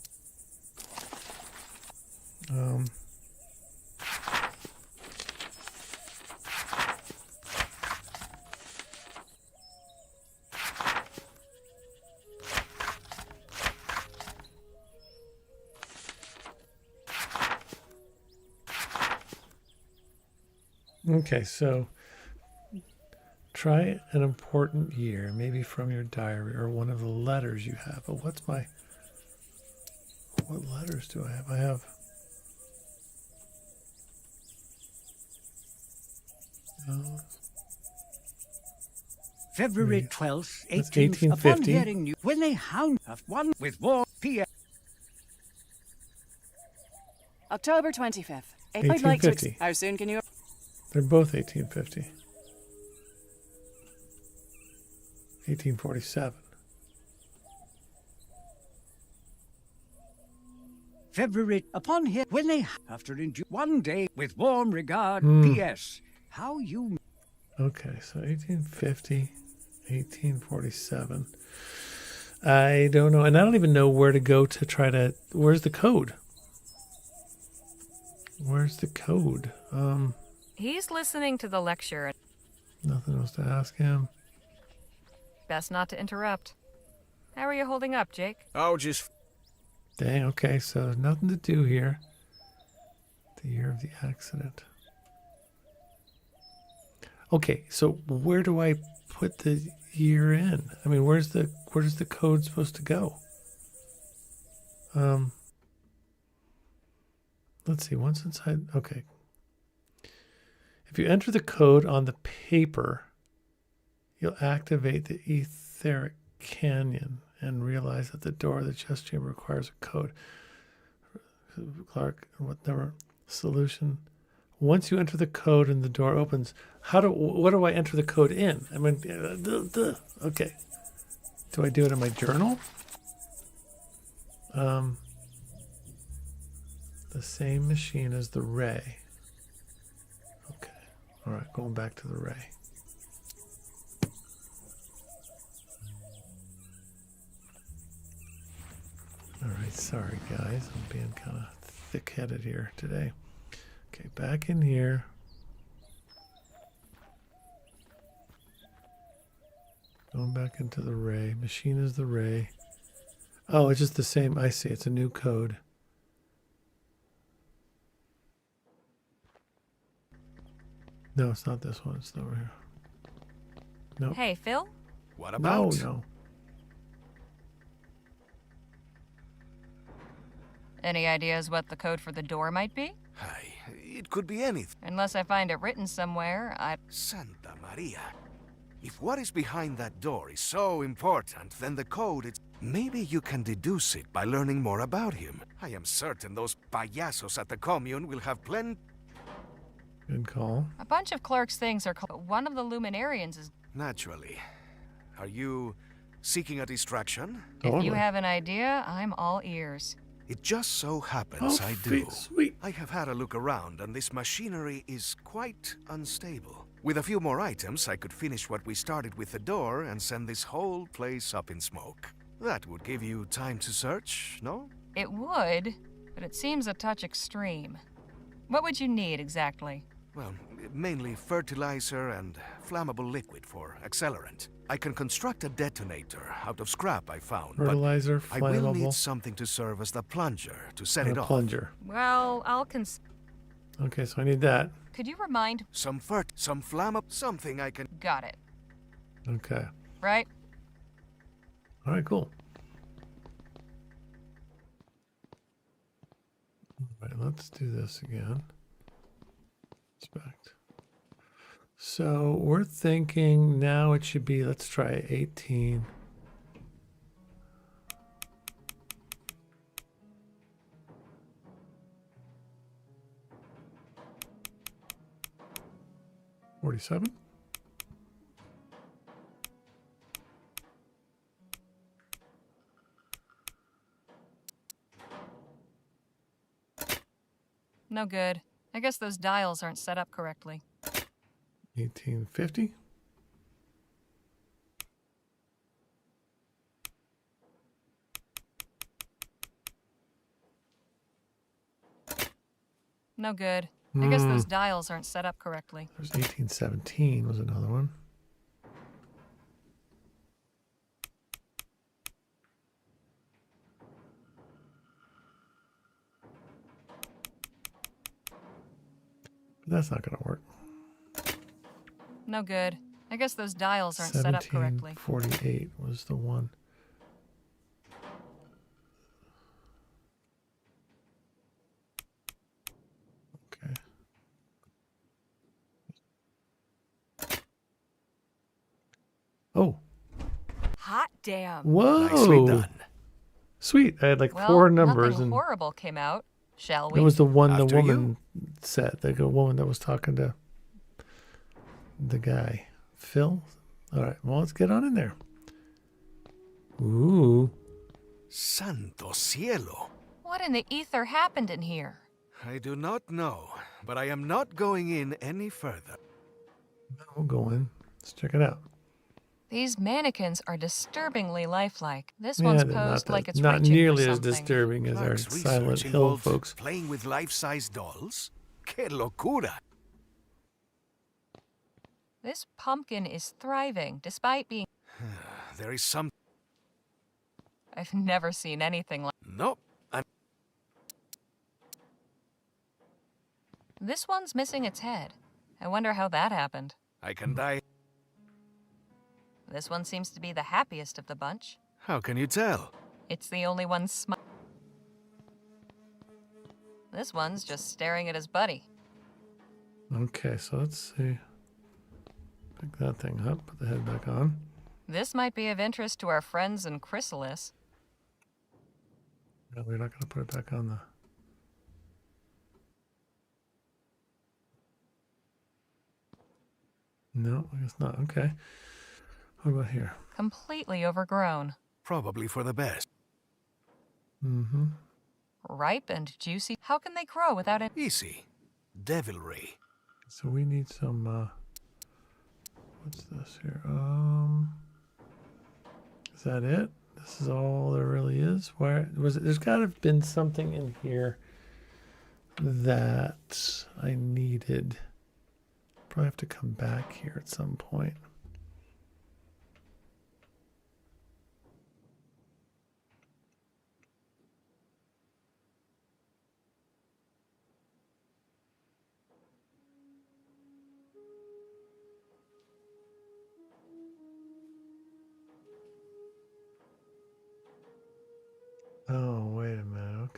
Okay, so try an important year, maybe from your diary or one of the letters you have. But what letters do I have? I have... February 12th, 1850. Upon hearing news, when they hound of one with war, P.S. October 25th. I'd like to... 1850. How soon can you... They're both 1850. 1847. February, upon here, when they, after one day, with warm regard, P.S. How you... Okay, so 1850, 1847. I don't know, and I don't even know where to go to try to... Where's the code? Where's the code? He's listening to the lecture. Nothing else to ask him. Best not to interrupt. How are you holding up, Jake? Oh, just... Dang, okay, so there's nothing to do here. The year of the accident. Okay, so where do I put the year in? I mean, where's the code supposed to go? Let's see, once inside, okay. If you enter the code on the paper, you'll activate the etheric canyon and realize that the door of the chest chamber requires a code. Clark, whatever solution. Once you enter the code and the door opens, what do I enter the code in? I mean, okay. Do I do it in my journal? The same machine as the ray. Okay. All right, going back to the ray. All right, sorry guys, I'm being kind of thick-headed here today. Okay, back in here. Going back into the ray. Machine is the ray. Oh, it's just the same. I see. It's a new code. No, it's not this one. It's over here. No. Hey, Phil? What about? No. Any ideas what the code for the door might be? Hey, it could be anything. Unless I find it written somewhere, Santa Maria. If what is behind that door is so important, then the code is... Maybe you can deduce it by learning more about him. I am certain those payasos at the commune will have plenty... Good call. A bunch of Clark's things are called... One of the Luminarians is... Naturally. Are you seeking a distraction? If you have an idea, I'm all ears. It just so happens I do. Sweet. I have had a look around, and this machinery is quite unstable. With a few more items, I could finish what we started with the door and send this whole place up in smoke. That would give you time to search, no? It would, but it seems a touch extreme. What would you need exactly? Well, mainly fertilizer and flammable liquid for accelerant. I can construct a detonator out of scrap I found, Fertilizer, but I will need flammable. something to serve as the plunger to set And it a off. plunger. Well, Okay, so I need that. Could you remind... Some flammable... Something I can... Got it. Okay. Right? All right, cool. All right, let's do this again. Inspect. So we're thinking now it should be, let's try 18. $47. No good. I guess those dials aren't set up correctly. 1850. No good. I guess those dials aren't set up correctly. There's 1817 was another one. But that's not going to work. No good. I guess those dials aren't set up correctly. 1748 was the one. Okay. Oh. Hot damn. Whoa. Nicely done. Sweet. I had like Well, four numbers, nothing and horrible came out, shall we? it was the one the After you. woman said. The woman that was talking to the guy, Phil. All right. Well, let's get on in there. Ooh. Santo cielo. What in the ether happened in here? I do not know, but I am not going in any further. We'll go in. Let's check it out. These mannequins are disturbingly lifelike. This Yeah, one's they're posed like it's not reaching nearly for as something. disturbing as our Clark's Silent research Hill involved folks. playing with life-size dolls? Que locura. This pumpkin is thriving, despite being... There is some... I've never seen anything like... Nope. This one's missing its head. I wonder how that happened. I can die. This one seems to be the happiest of the bunch. How can you tell? It's the only one smiling. This one's just staring at his buddy. Okay, so let's see. Pick that thing up, put the head back on. This might be of interest to our friends in Chrysalis. No, we're not going to put it back on the... No, I guess not. Okay. What about here? Completely overgrown. Probably for the best. Mm-hmm. Ripe and juicy. How can they grow without any... Easy. Devilry. So we need some, what's this here? Is that it? This is all there really is? Where was it? There's got to have been something in here that I needed. Probably have to come back here at some point.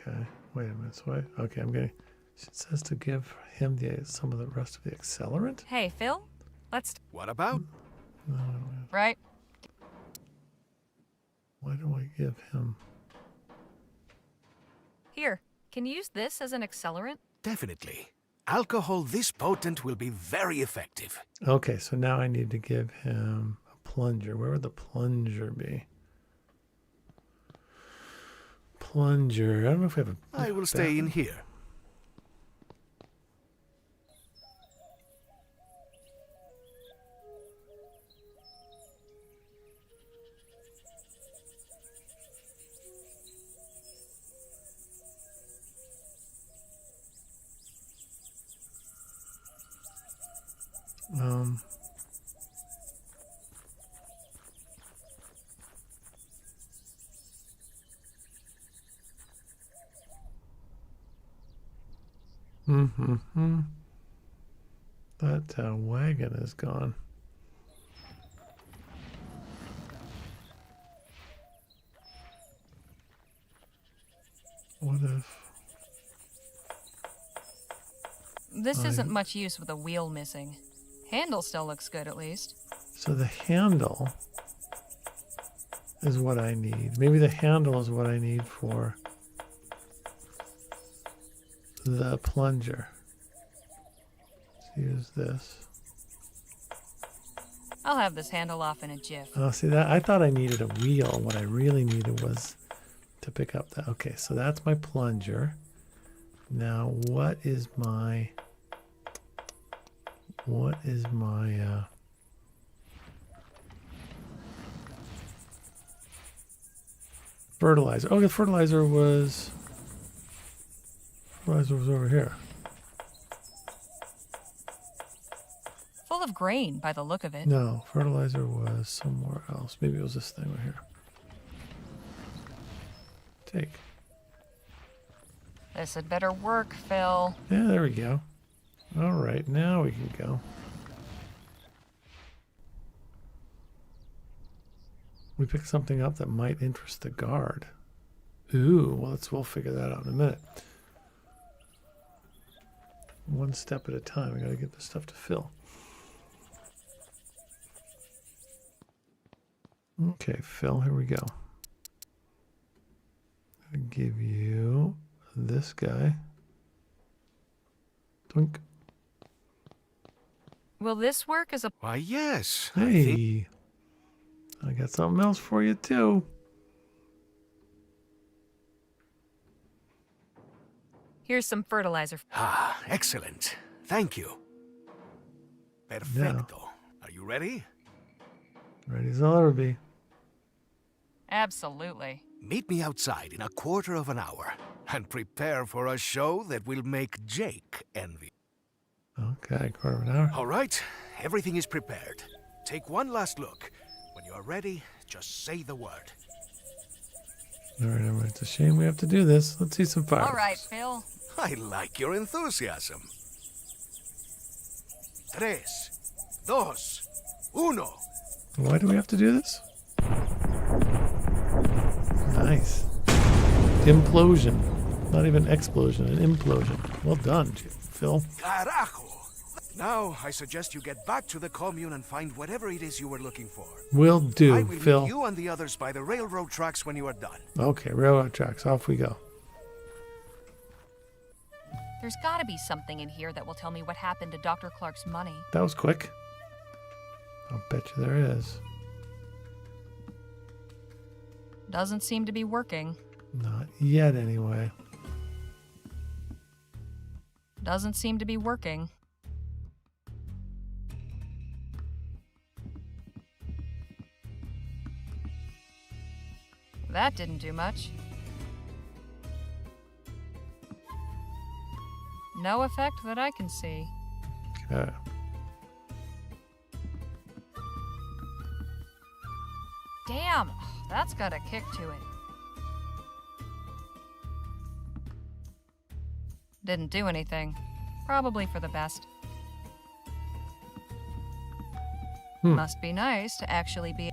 Okay. Wait a minute. So okay, I'm getting... It says to give him some of the rest of the accelerant? Hey, Phil? Let's... What about? No, Right? why do I give him... Here, can you use this as an accelerant? Definitely. Alcohol this potent will be very effective. Okay, so now I need to give him a plunger. Where would the plunger be? Plunger. I don't know if we have a... I will stay in here. That wagon is gone. What if... This isn't much use with a wheel missing. Handle still looks good, at least. So the handle is what I need. Maybe the handle is what I need for the plunger. Let's use this. I'll have this handle off in a jiff. Oh, see that? I thought I needed a wheel. What I really needed was to pick up that. Okay, so that's my plunger. Now, what is my fertilizer? Oh, the fertilizer was over here. Full of grain, by the look of it. No, fertilizer was somewhere else. Maybe it was this thing right here. Take. This had better work, Phil. Yeah, there we go. All right, now we can go. We picked something up that might interest the guard. Ooh, well, we'll figure that out in a minute. One step at a time. We gotta get this stuff to Phil. Okay, Phil, here we go. I'm gonna give you this guy. Twink. Will this work as a... Why, yes. Hey, I got something else for you, too. Here's some fertilizer. Ah, excellent. Thank you. Perfecto. Are you ready? Ready as I'll ever be. Absolutely. Meet me outside in a quarter of an hour and prepare for a show that will make Jake envy. Okay, quarter of an hour. All right, everything is prepared. Take one last look. When you are ready, just say the word. All right, it's a shame we have to do this. Let's see some fire. All right, Phil. I like your enthusiasm. 3, 2, 1. Why do we have to do this? Nice. Implosion. Not even explosion, an implosion. Well done, Phil. Carajo! Now, I suggest you get back to the commune and find whatever it is you were looking for. Will do, I will Phil. meet you and the others by the railroad tracks when you are done. Okay, railroad tracks. Off we go. There's gotta be something in here that will tell me what happened to Dr. Clark's money. That was quick. I'll bet you there is. Doesn't seem to be working. Not yet, anyway. Doesn't seem to be working. That didn't do much. No effect that I can see. Okay. Damn, that's got a kick to it. Didn't do anything. Probably for the best. Must be nice to actually be...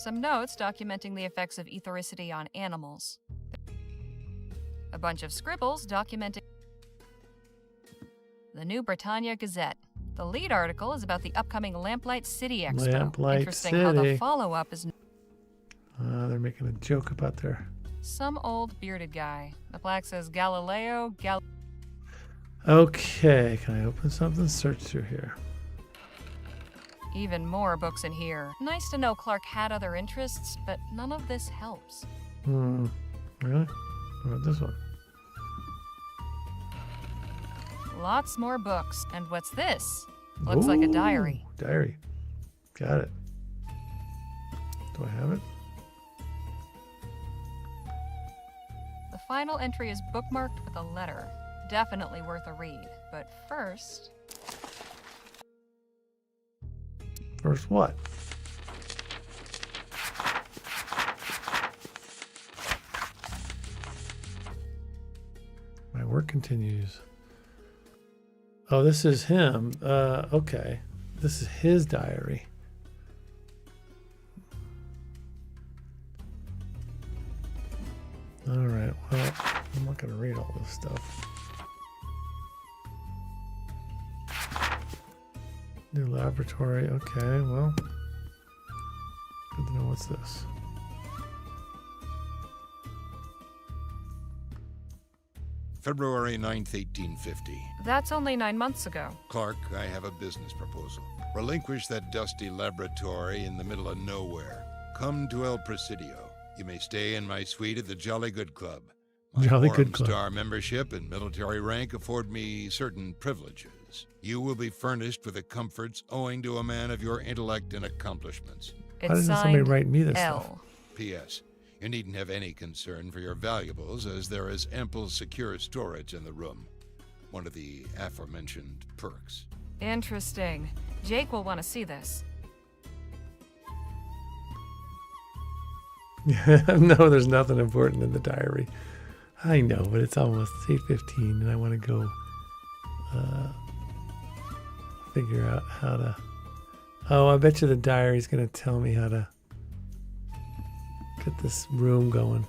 Some notes documenting the effects of ethericity on animals. A bunch of scribbles documenting the New Britannia Gazette. The lead article is about the upcoming Lamplight City Expo. Lamplight Interesting City. how the follow-up is... They're making a joke about their... Some old bearded guy. The plaque says Galileo Okay, can I open something? Search through here. Even more books in here. Nice to know Clark had other interests, but none of this helps. Really? What about this one? Lots more books. And what's this? Looks like a diary. Diary. Got it. Do I have it? The final entry is bookmarked with a letter. Definitely worth a read. But first... First what? My work continues. Oh, this is him. Okay. This is his diary. All right. Well, I'm not going to read all this stuff. New laboratory. Okay, well. Good to know what's this. February 9th, 1850. That's only 9 months ago. Clark, I have a business proposal. Relinquish that dusty laboratory in the middle of nowhere. Come to El Presidio. You may stay in my suite at the Jolly Good Club. My Jolly Forum Good Club. Star membership and military rank afford me certain privileges. You will be furnished with the comforts owing to a man of your intellect and accomplishments. Why doesn't somebody write me this stuff? P.S. You needn't have any concern for your valuables, as there is ample secure storage in the room. One of the aforementioned perks. Interesting. Jake will want to see this. No, there's nothing important in the diary. I know, but it's almost 8:15, and I want to go figure out how to... Oh, I bet you the diary's going to tell me how to get this room going.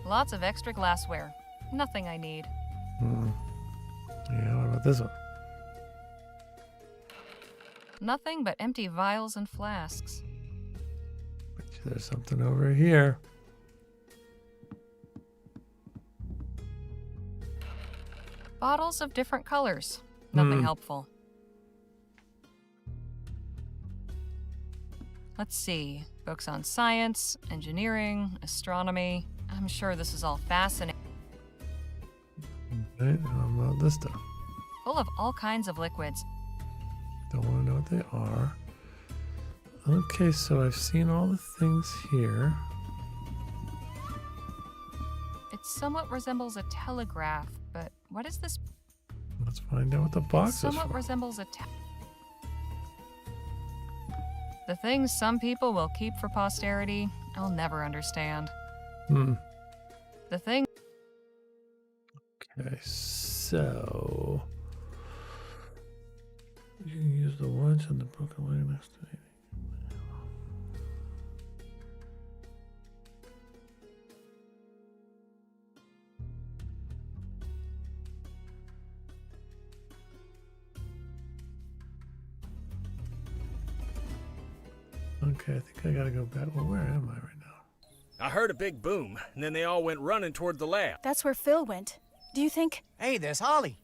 Lots of extra glassware. Nothing I need. Yeah, what about this one? Nothing but empty vials and flasks. Bet you there's something over here. Bottles of different colors. Nothing helpful. Let's see. Books on science, engineering, astronomy. I'm sure this is all fascinating. Right, how about this stuff? Full of all kinds of liquids. Don't want to know what they are. Okay, so I've seen all the things here. It somewhat resembles a telegraph, but what is this? Let's find out what the box is Somewhat for. resembles a The things some people will keep for posterity, I'll never understand. The thing... Okay, so... You can use the watch and the broken leg next to it. Okay, I think I gotta go back. Well, where am I right now? I heard a big boom, and then they all went running toward the lab. That's where Phil went. Do you think... Hey, there's Holly.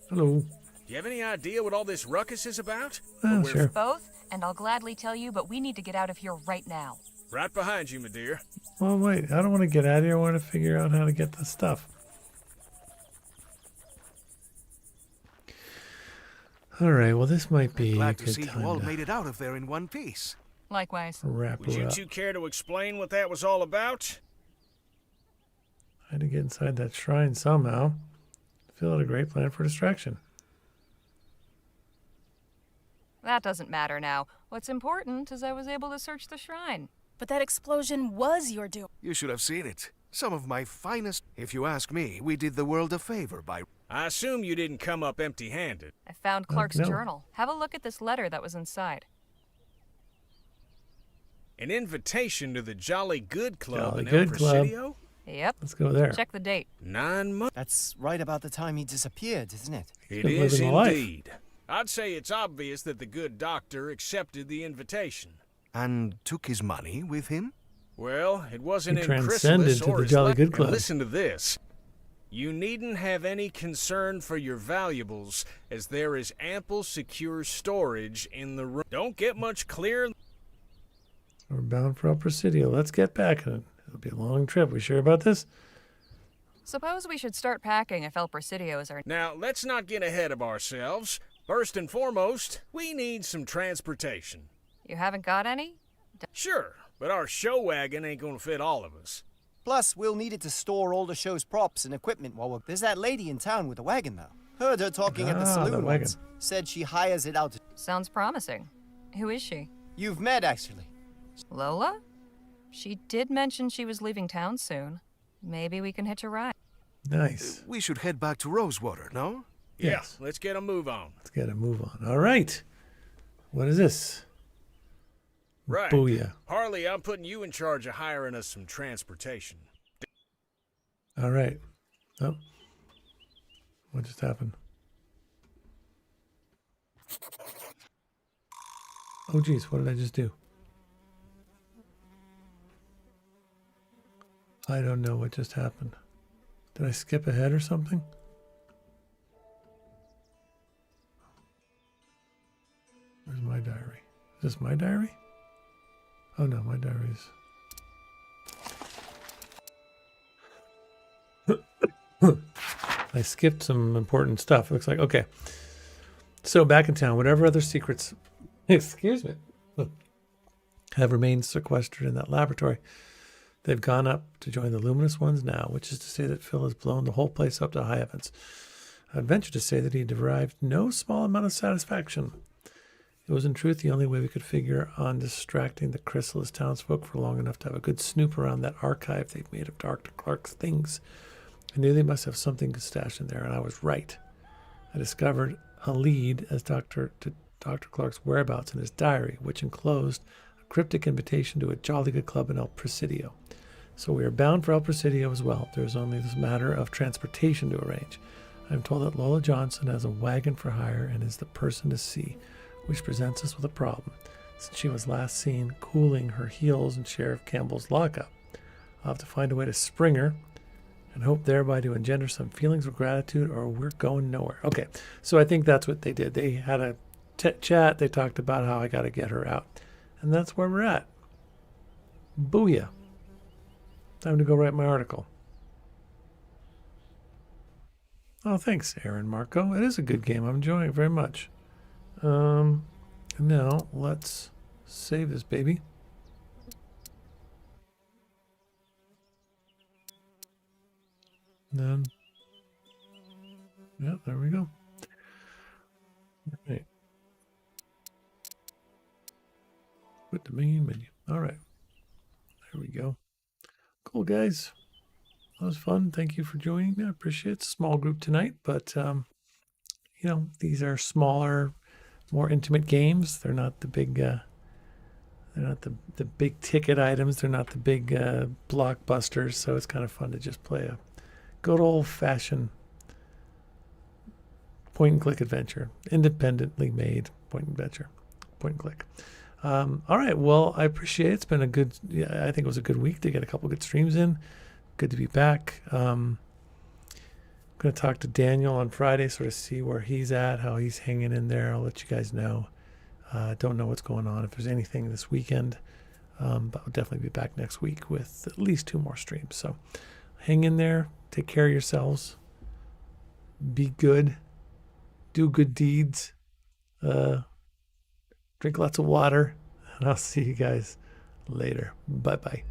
Hello. Do you have any idea what all this ruckus is about? Sure. Both, and I'll gladly tell you, but we need to get out of here right now. Right behind you, my dear. Well, wait. I don't want to get out of here. I want to figure out how to get the stuff. All right. Well, this might be a Glad to good see you time all to made it out of there in one piece. Likewise. wrap Would you her up. two care to explain what that was all about? I had to get inside that shrine somehow. Phil had a great plan for distraction. That doesn't matter now. What's important is I was able to search the shrine. But that explosion was your doing. You should have seen it. Some of my finest... If you ask me, we did the world a favor by... I assume you didn't come up empty-handed. I found Clark's no. journal. Have a look at this letter that was inside. An invitation to the Jolly Good Club Jolly in El Good Club. Presidio? Yep. Let's go there. Check the date. 9 months. That's right about the time he disappeared, isn't it? It been is living the life. indeed. I'd say it's obvious that the good doctor accepted the invitation. And took his money with him? Well, it wasn't He in transcended Chrysalis to or the his Jolly le- Good And Club. listen to this. You needn't have any concern for your valuables, as there is ample secure storage in the room. Don't get much clearer. We're bound for El Presidio. Let's get back. It'll be a long trip. We sure about this? Suppose we should start packing if El Presidio is our... Now, let's not get ahead of ourselves. First and foremost, we need some transportation. You haven't got any? Sure, but our show wagon ain't gonna fit all of us. Plus, we'll need it to store all the show's props and equipment while we're... There's that lady in town with a wagon, though. Heard her talking at the the saloon wagon. once. Said she hires it out. Sounds promising. Who is she? You've met, actually. Lola? She did mention she was leaving town soon. Maybe we can hitch a ride. Nice. We should head back to Rosewater, no? Yes. Yeah, let's get a move on. Let's get a move on. All right. What is this? Right. Booyah. Harley, I'm putting you in charge of hiring us some transportation. All right. Oh. What just happened? Oh, geez. What did I just do? I don't know what just happened. Did I skip ahead or something? Where's my diary? Is this my diary? Oh no, my diary's... I skipped some important stuff. It looks like, okay. So back in town, whatever other secrets, excuse me, have remained sequestered in that laboratory, they've gone up to join the luminous ones now, which is to say that Phil has blown the whole place up to high heavens. I'd venture to say that he derived no small amount of satisfaction. It was in truth the only way we could figure on distracting the Chrysalis townsfolk for long enough to have a good snoop around that archive they've made of Dr. Clark's things. I knew they must have something stashed in there, and I was right. I discovered a lead as Dr. Clark's whereabouts in his diary, which enclosed a cryptic invitation to a Jolly Good Club in El Presidio. So we are bound for El Presidio as well. There's only this matter of transportation to arrange. I'm told that Lola Johnson has a wagon for hire and is the person to see, which presents us with a problem, since she was last seen cooling her heels in Sheriff Campbell's lockup. I'll have to find a way to spring her and hope thereby to engender some feelings of gratitude, or we're going nowhere. Okay, so I think that's what they did. They had a chat. They talked about how I got to get her out. And that's where we're at. Booyah. Time to go write my article. Oh, thanks, Aaron Marco. It is a good game. I'm enjoying it very much. Now, let's save this baby. Then, yeah, there we go. All right. Put the main menu. All right. There we go. Cool, guys. That was fun. Thank you for joining me. I appreciate it. It's a small group tonight, but, you know, these are smaller, more intimate games. They're not the big, they're not the big ticket items. They're not the big blockbusters. So it's kind of fun to just play a good old-fashioned point-and-click adventure, independently made point and click. All right, well, I appreciate it. It's been a good, I think it was a good week to get a couple good streams in. Good to be back. I'm going to talk to Daniel on Friday, sort of see where he's at, how he's hanging in there. I'll let you guys know. Don't know what's going on, if there's anything this weekend, but I'll definitely be back next week with at least 2 more streams. So hang in there. Take care of yourselves. Be good. Do good deeds. Drink lots of water. And I'll see you guys later. Bye-bye.